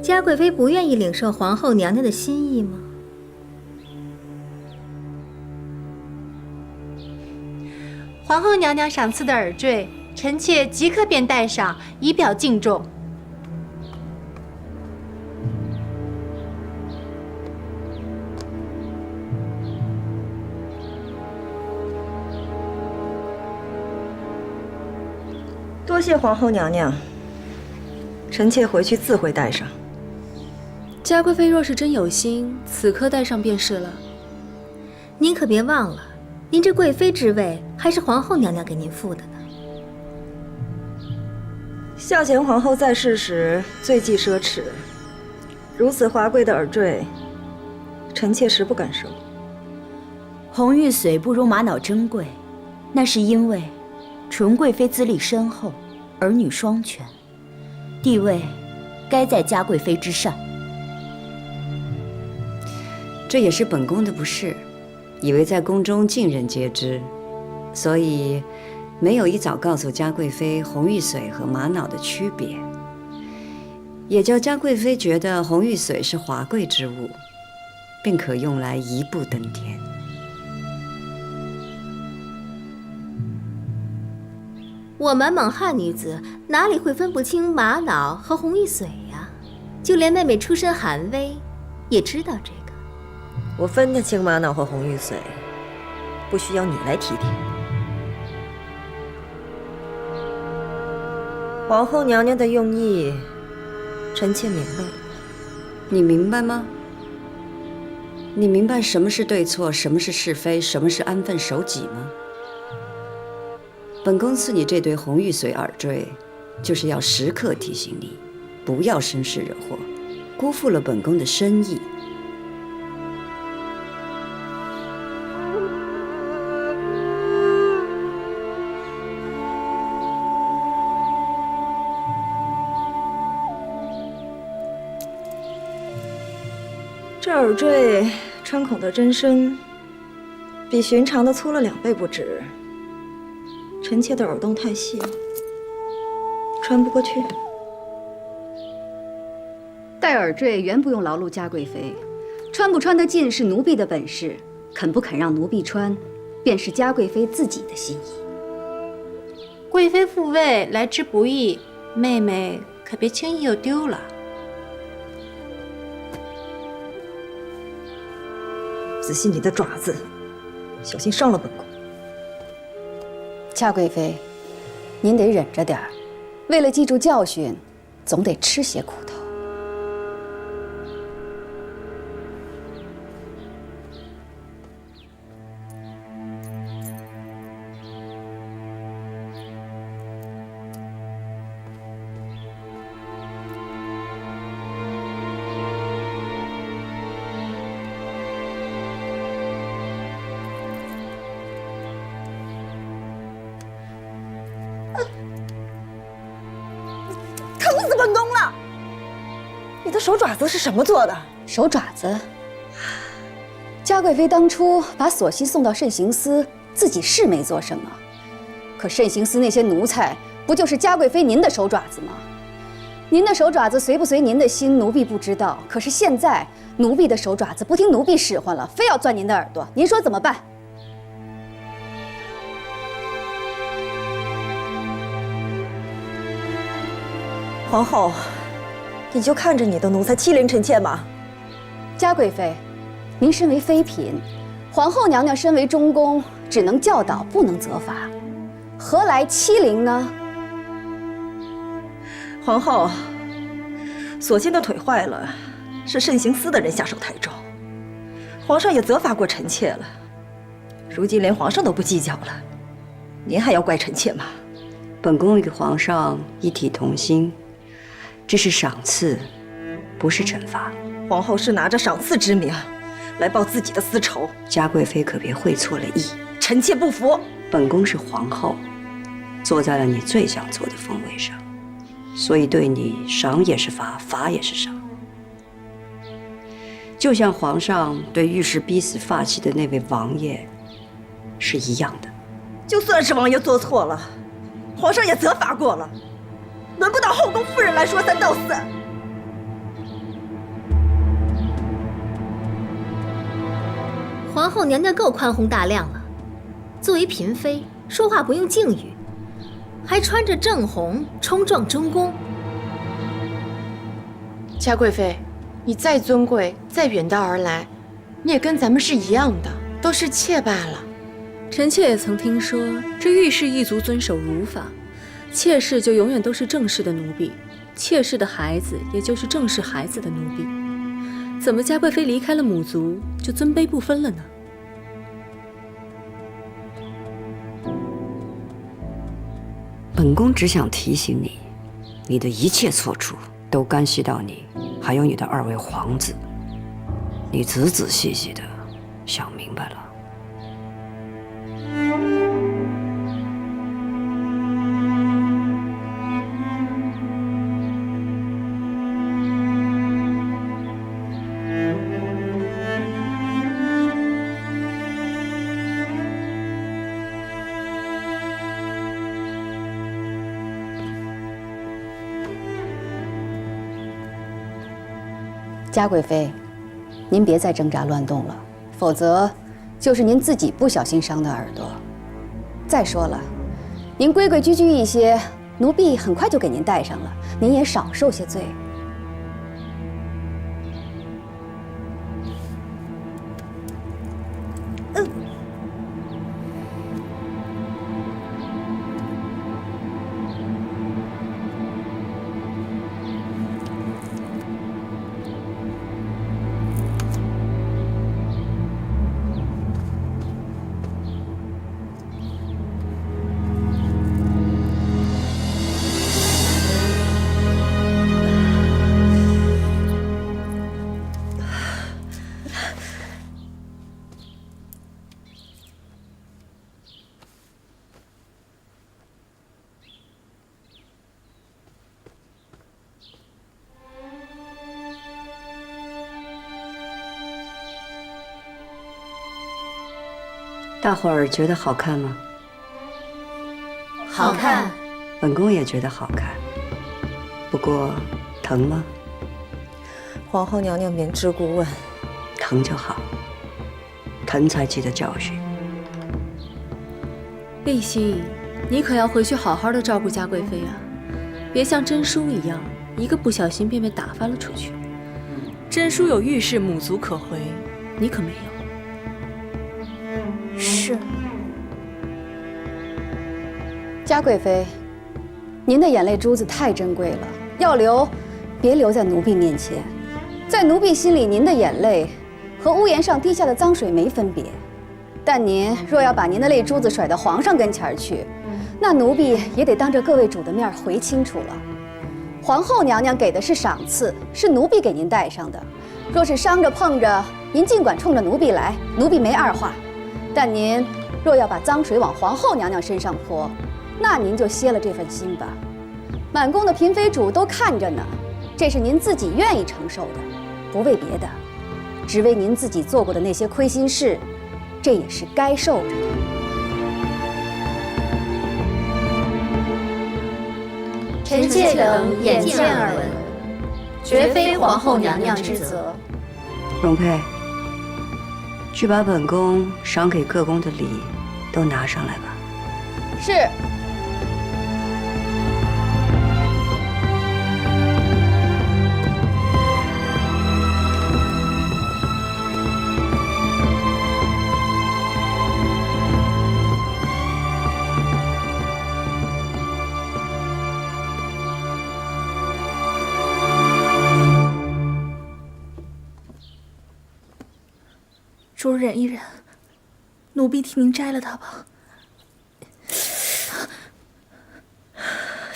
嘉貴妃不願意領受皇後娘娘的心意嗎？皇後娘娘賞賜的耳墜，臣妾即刻便戴上，以表敬重。多謝皇後娘娘。臣妾回去自会戴上。嘉貴妃若是真有心，此刻戴上便是了。您可別忘了，您這貴妃之位還是皇後娘娘給您賦的呢。孝賢皇后在世時最忌奢侈，如此華貴的耳墜，臣妾實不敢收。紅玉髓不如瑪瑙珍貴，那是因為純貴妃資歷深厚，兒女雙全。地位該在嘉貴妃之上，這也是本宮的不是，以為在宮中盡人皆知，所以沒有一早告訴嘉貴妃紅玉髓和瑪瑙的區別，也叫嘉貴妃覺得紅玉髓是華貴之物，並可用來一步登天。我們蒙漢女子哪裡會分不清瑪瑙和紅玉髓呀？就連妹妹出身寒微，也知道這個。我分得清瑪瑙和紅玉髓，不需要你來提點。皇後娘娘的用意，臣妾明白了。你明白嗎？你明白什麼是對錯，什麼是是非，什麼是安分守己嗎？本宮賜你這對紅玉髓耳墜，就是要時刻提醒你，不要生事惹禍，辜負了本宮的深意。这耳坠穿孔的针身，比尋常的粗了2倍不止。臣妾的耳洞太細，穿不過去。戴耳墜原不用勞碌嘉貴妃，穿不穿得進是奴婢的本事，肯不肯讓奴婢穿，便是嘉貴妃自己的心意。貴妃復位來之不易，妹妹可別輕易又丟了。仔細你的爪子，小心傷了本宮。嘉貴妃，您得忍着點兒，為了記住教訓，總得吃些苦頭。愁死本宫了！你的手爪子是什么做的？手爪子？嘉贵妃当初把索溪送到慎刑司，自己是没做什么，可慎刑司那些奴才，不就是嘉贵妃您的手爪子吗？您的手爪子随不随您的心，奴婢不知道。可是现在奴婢的手爪子不听奴婢使唤了，非要钻您的耳朵，您说怎么办？皇后，你就看着你的奴才欺凌臣妾吗？嘉贵妃，您身为妃嫔，皇后娘娘身为中宫，只能教导，不能责罚，何来欺凌呢？皇后，所幸的腿坏了，是慎刑司的人下手太重，皇上也责罚过臣妾了，如今连皇上都不计较了，您还要怪臣妾吗？本宫与皇上一体同心，这是赏赐，不是惩罚。皇后是拿着赏赐之名来报自己的私仇，嘉贵妃可别会錯了意。臣妾不服。本宫是皇後，坐在了你最想坐的封位上，所以对你賞也是罰，罰也是賞。就像皇上對御史逼死發妻的那位王爺是一樣的。就算是王爺做錯了，皇上也責罰過了，輪不到後宮夫人來說三道四。皇后娘娘夠寬宏大量了，作為嬪妃，說話不用敬語，還穿着正紅衝撞中宮。嘉貴妃，你再尊貴，再遠道而來，你也跟咱們是一樣的，都是妾罷了。臣妾也曾聽說，這御氏一族遵守儒法，妾室就永遠都是正室的奴婢，妾室的孩子也就是正室孩子的奴婢。怎麼嘉貴妃離開了母族，就尊卑不分了呢？本宮只想提醒你，你的一切錯處都干係到你，還有你的二位皇子。你仔仔細細的想明白了。嘉貴妃，您別再掙扎亂動了，否則就是您自己不小心傷的耳朵。再說了，您規規矩矩一些，奴婢很快就給您帶上了，您也少受些罪。大伙兒覺得好看嗎？好看。本宮也覺得好看，不過疼嗎？皇后娘娘明知故問，疼就好，疼才記得教訓。麗熙，你可要回去好好的照顧嘉貴妃啊，別像真叔一樣，一個不小心便被打發了出去。真叔有御氏母族可回，你可沒有。是。嘉貴妃，您的眼淚珠子太珍貴了，要流，別流在奴婢面前。在奴婢心裡，您的眼淚和屋檐上滴下的髒水沒分別。但您若要把您的淚珠子甩到皇上跟前去，那奴婢也得當着各位主的面回清楚了。皇後娘娘給的是賞賜，是奴婢給您帶上的。若是傷着碰着，您儘管衝着奴婢來，奴婢沒二話。但您若要把髒水往皇後娘娘身上潑，那您就歇了這份心吧。满宮的嬪妃主都看着呢，这是您自己愿意承受的，不为別的，只為您自己做過的那些虧心事，這也是該受着的。臣妾等眼見耳聞，絕非皇後娘娘之責。容佩，去把本宮賞給各宮的禮都拿上來吧。是。主忍一忍，奴婢替您摘了它吧。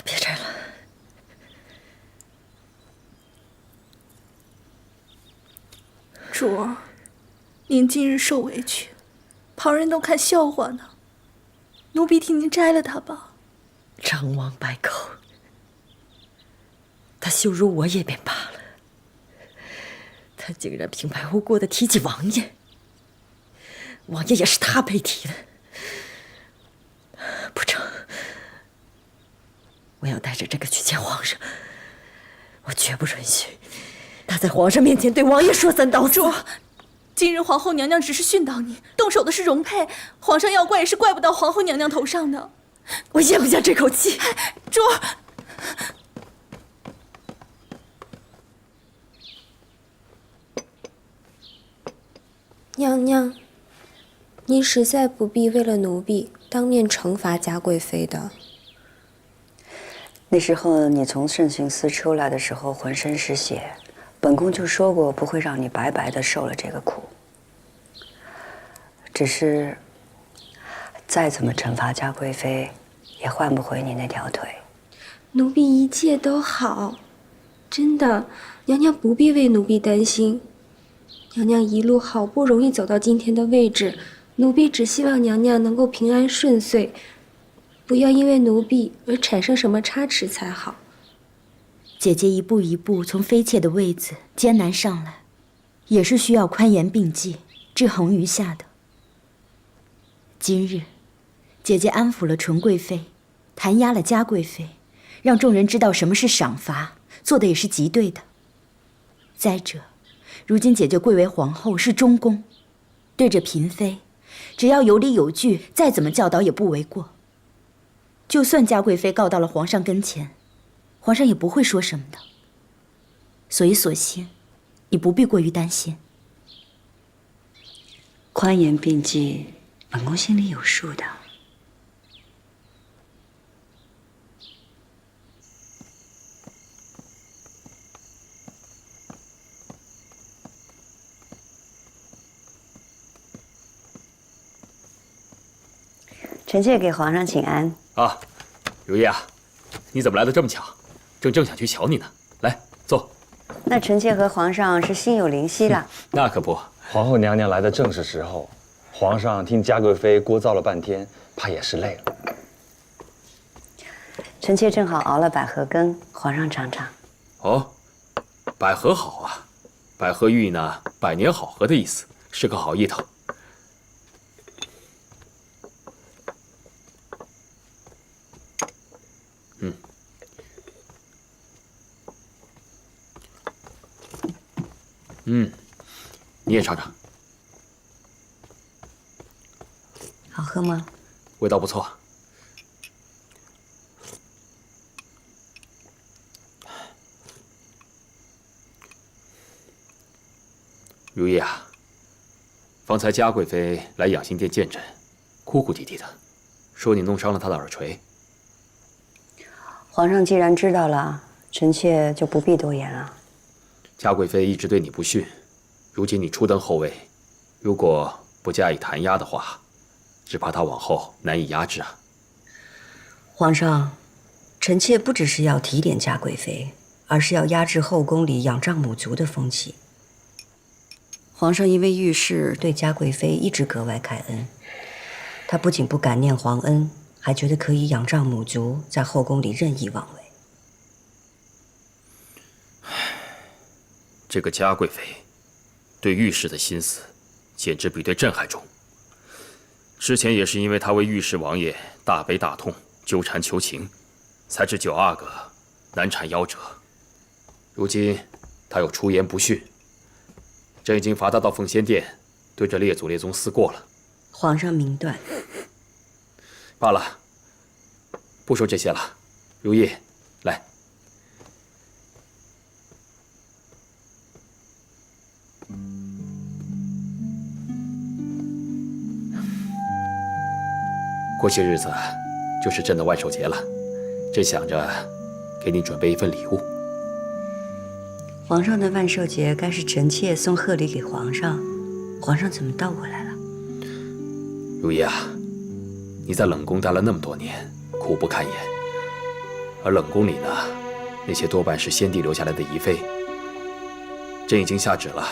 别摘了。主儿，您今日受委屈，旁人都看笑话呢。奴婢替您摘了它吧。张王败寇，他羞辱我也便罢了，他竟然平白无故的提起王爷。王爷也是他被提的，不成，我要带着这個去見皇上，我絕不允許他在皇上面前對王爺說三道四。主，今日皇後娘娘只是訓導你，動手的是容佩，皇上要怪也是怪不到皇後娘娘頭上的。我咽不下這口氣。主，娘娘。您實在不必為了奴婢當面懲罰嘉貴妃的。那時候你從慎刑司出來的時候渾身是血，本宮就說過不會讓你白白的受了這個苦。只是再怎麼懲罰嘉貴妃，也換不回你那條腿。奴婢一切都好，真的，娘娘不必為奴婢擔心。娘娘一路好不容易走到今天的位置。奴婢只希望娘娘能夠平安順遂，不要因為奴婢而產生什麼差池才好。姐姐一步一步從妃妾的位子艱難上來，也是需要寬嚴並濟、制衡於下的。今日，姐姐安撫了純貴妃，彈壓了嘉貴妃，讓眾人知道什麼是賞罰，做的也是極對的。再者，如今姐姐貴為皇後，是中宮，對着嬪妃。只要有理有據，再怎麼教導也不為過。就算嘉貴妃告到了皇上跟前，皇上也不會說什麼的。所以索性，你不必過於擔心。寬嚴並濟，本宮心裡有數的。臣妾給皇上請安。啊，如意啊，你怎麼來得這麼巧？正想去瞧你呢。來，坐。那臣妾和皇上是心有靈犀了。那可不，皇后娘娘來的正是時候。皇上聽嘉貴妃聒噪了半天，怕也是累了。臣妾正好熬了百合羹，皇上嘗嘗。哦，百合好啊，百合寓意呢百年好合的意思，是個好意頭。你也嘗嘗，好喝嗎？味道不錯。如意啊，方才嘉貴妃來養心殿見朕，哭哭啼啼的，說你弄傷了她的耳垂。皇上既然知道了，臣妾就不必多言了。嘉貴妃一直對你不遜，如今你初登後位，如果不加以彈壓的話，只怕她往後難以壓制啊。皇上，臣妾不只是要提點嘉貴妃，而是要壓制後宮裡仰仗母族的風氣。皇上因為遇事對嘉貴妃一直格外開恩，他不僅不感念皇恩，還覺得可以仰仗母族，在後宮裡任意妄為。这个嘉貴妃對御史的心思，簡直比對朕還重。之前也是因為她為御史王爺大悲大痛，糾纏求情，才致九阿哥難產夭折。如今他又出言不遜，朕已經罰他到奉先殿，對着列祖列宗思過了。皇上明斷。罷了，不說這些了。如意，來。過些日子就是朕的萬壽節了，朕想着給你準備一份禮物。皇上的萬壽節該是臣妾送賀禮給皇上，皇上怎麼倒過來了？如意啊，你在冷宮待了那麼多年，苦不堪言，而冷宮裡呢，那些多半是先帝留下來的遺妃。朕已經下旨了，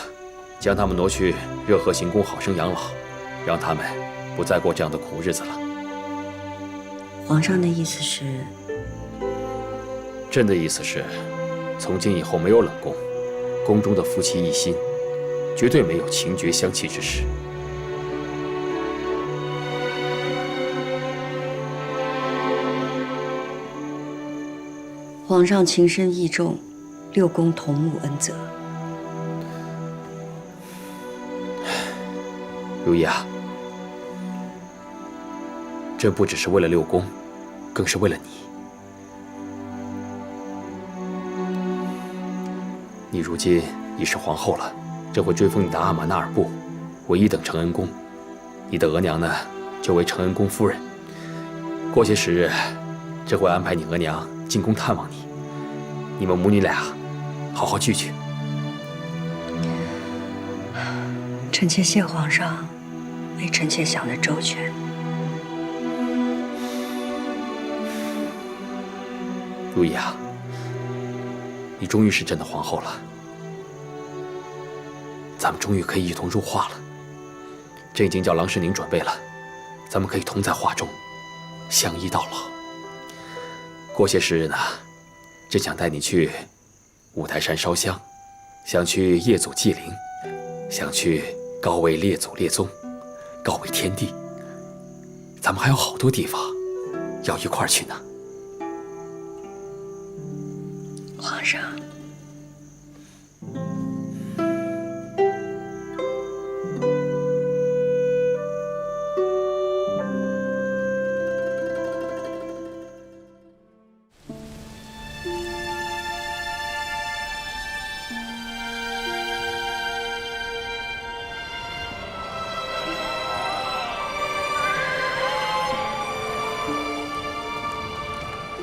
將他們挪去熱河行宮好生養老，讓他們不再過這樣的苦日子了。皇上的意思是？朕的意思是，從今以後沒有冷宮，宮中的夫妻一心，絕對沒有情絕相棄之事。皇上情深義重，六宮同沐恩澤。如意啊，朕不只是為了六宮，更是為了你。你如今已是皇後了，朕會追封你的阿瑪納爾部為一等承恩宮，你的額娘呢，就為承恩宮夫人。過些時日，朕會安排你額娘進宮探望你，你們母女倆好好聚聚。臣妾謝皇上為臣妾想得周全。如意啊，你終於是朕的皇後了，咱們終於可以一同入畫了。朕已經叫郎世寧準備了，咱們可以同在畫中，相依到老。過些時日呢，朕想帶你去五台山燒香，想去夜祖祭靈，想去告慰列祖列宗，告慰天地。咱們還有好多地方要一塊兒去呢。皇上，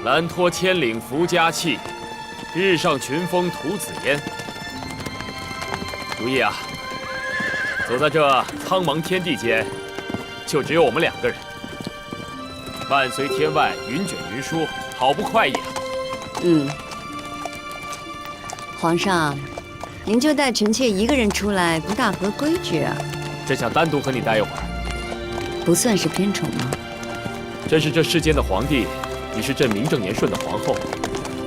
蘭托千嶺福嘉氣，日上群峰吐紫煙。如意啊，走在這蒼茫天地間，就只有我們兩個人。伴隨天外雲捲雲舒，好不快意啊！皇上，您就帶臣妾一個人出來，不大合規矩啊。朕想單獨和你待一會兒，不算是偏寵嗎？朕是這世間的皇帝，你是朕名正言順的皇後，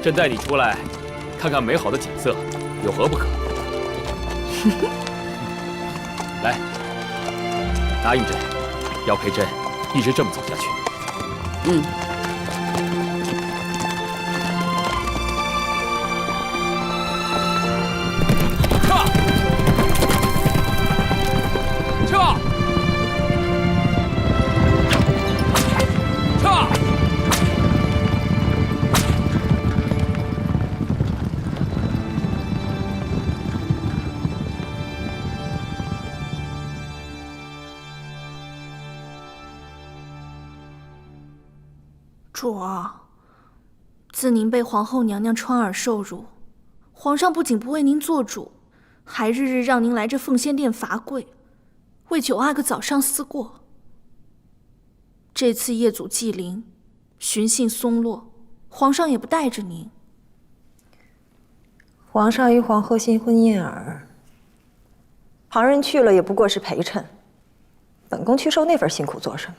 朕帶你出來，看看美好的景色，有何不可？來，答應朕，要陪朕一直這麼走下去。主儿，自您被皇后娘娘穿耳受辱，皇上不仅不為您做主，還日日讓您來這奉先殿罰跪，為九阿哥早上思過。這次夜祖祭靈，巡幸松落，皇上也不帶着您。皇上與皇后新婚燕爾，旁人去了也不過是陪襯，本宮去受那份辛苦做什麼？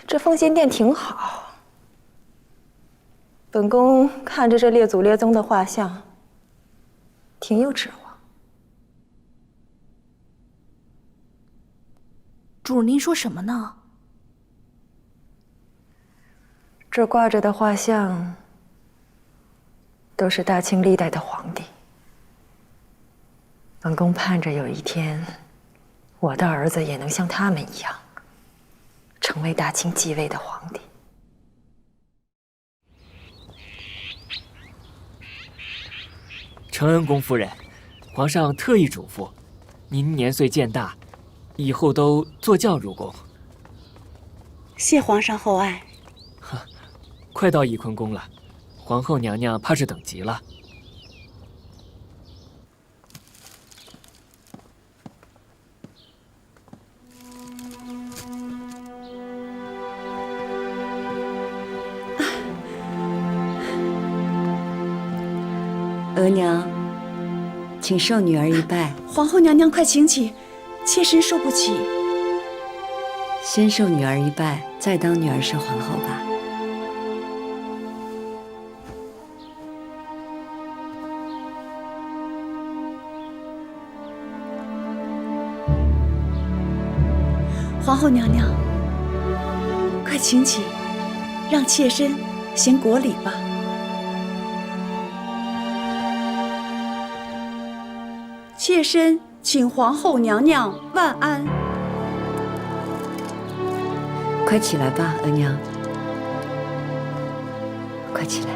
這奉先殿挺好，本宫看着这列祖列宗的画像，挺有指望。主人，您说什么呢？这挂着的画像，都是大清历代的皇帝。本宫盼着有一天，我的兒子也能像他們一樣，成為大清繼位的皇帝。承恩宮夫人，皇上特意囑咐，您年岁漸大，以後都坐轎入宮。謝皇上厚愛。快到翊坤宮了，皇後娘娘怕是等急了。额娘，请受女儿一拜。皇后娘娘快请起，妾身受不起。先受女儿一拜，再当女儿是皇后吧。皇后娘娘，快请起，让妾身行国禮吧。妾身請皇後娘娘萬安。快起來吧，額娘，快起來。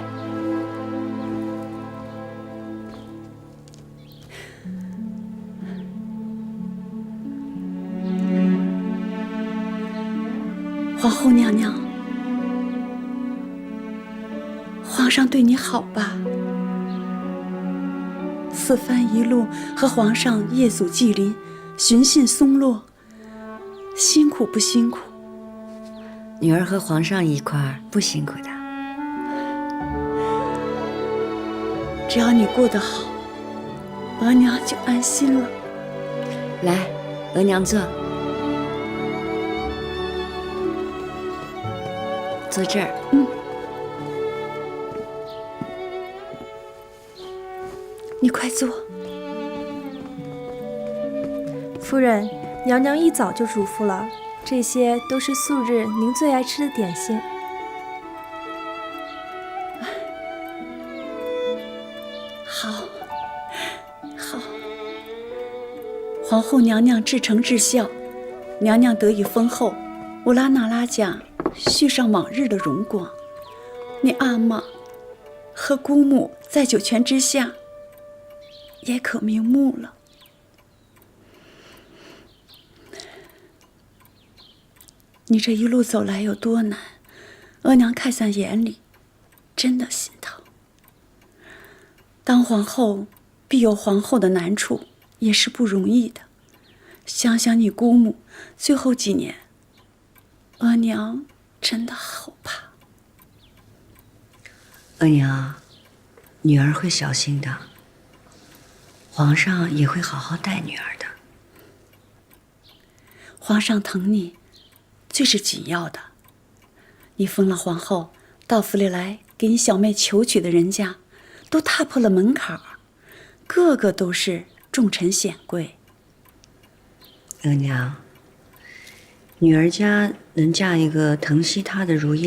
皇后娘娘，皇上对你好吧？此番一路和皇上夜宿祭林，巡信松落，辛苦不辛苦？女兒和皇上一塊兒不辛苦的。只要你過得好，額娘就安心了。來，額娘坐。坐這兒。你快坐。夫人，娘娘一早就囑咐了，這些都是素日您最愛吃的點心。好，好。皇后娘娘至誠至孝，娘娘得以封後，烏拉那拉家續上往日的榮光。你阿瑪和姑母在九泉之下，也可瞑目了。你這一路走來有多難，額娘看在眼裡，真的心疼。當皇後必有皇後的難處，也是不容易的。想想你姑母最後幾年，額娘真的好怕。額娘，女兒會小心的。皇上也會好好待女兒的。皇上疼你，最是緊要的。你封了皇後，到府裡來給你小妹求娶的人家，都踏破了門檻，個個都是重臣顯貴。額娘，女兒家能嫁一個疼惜她的如意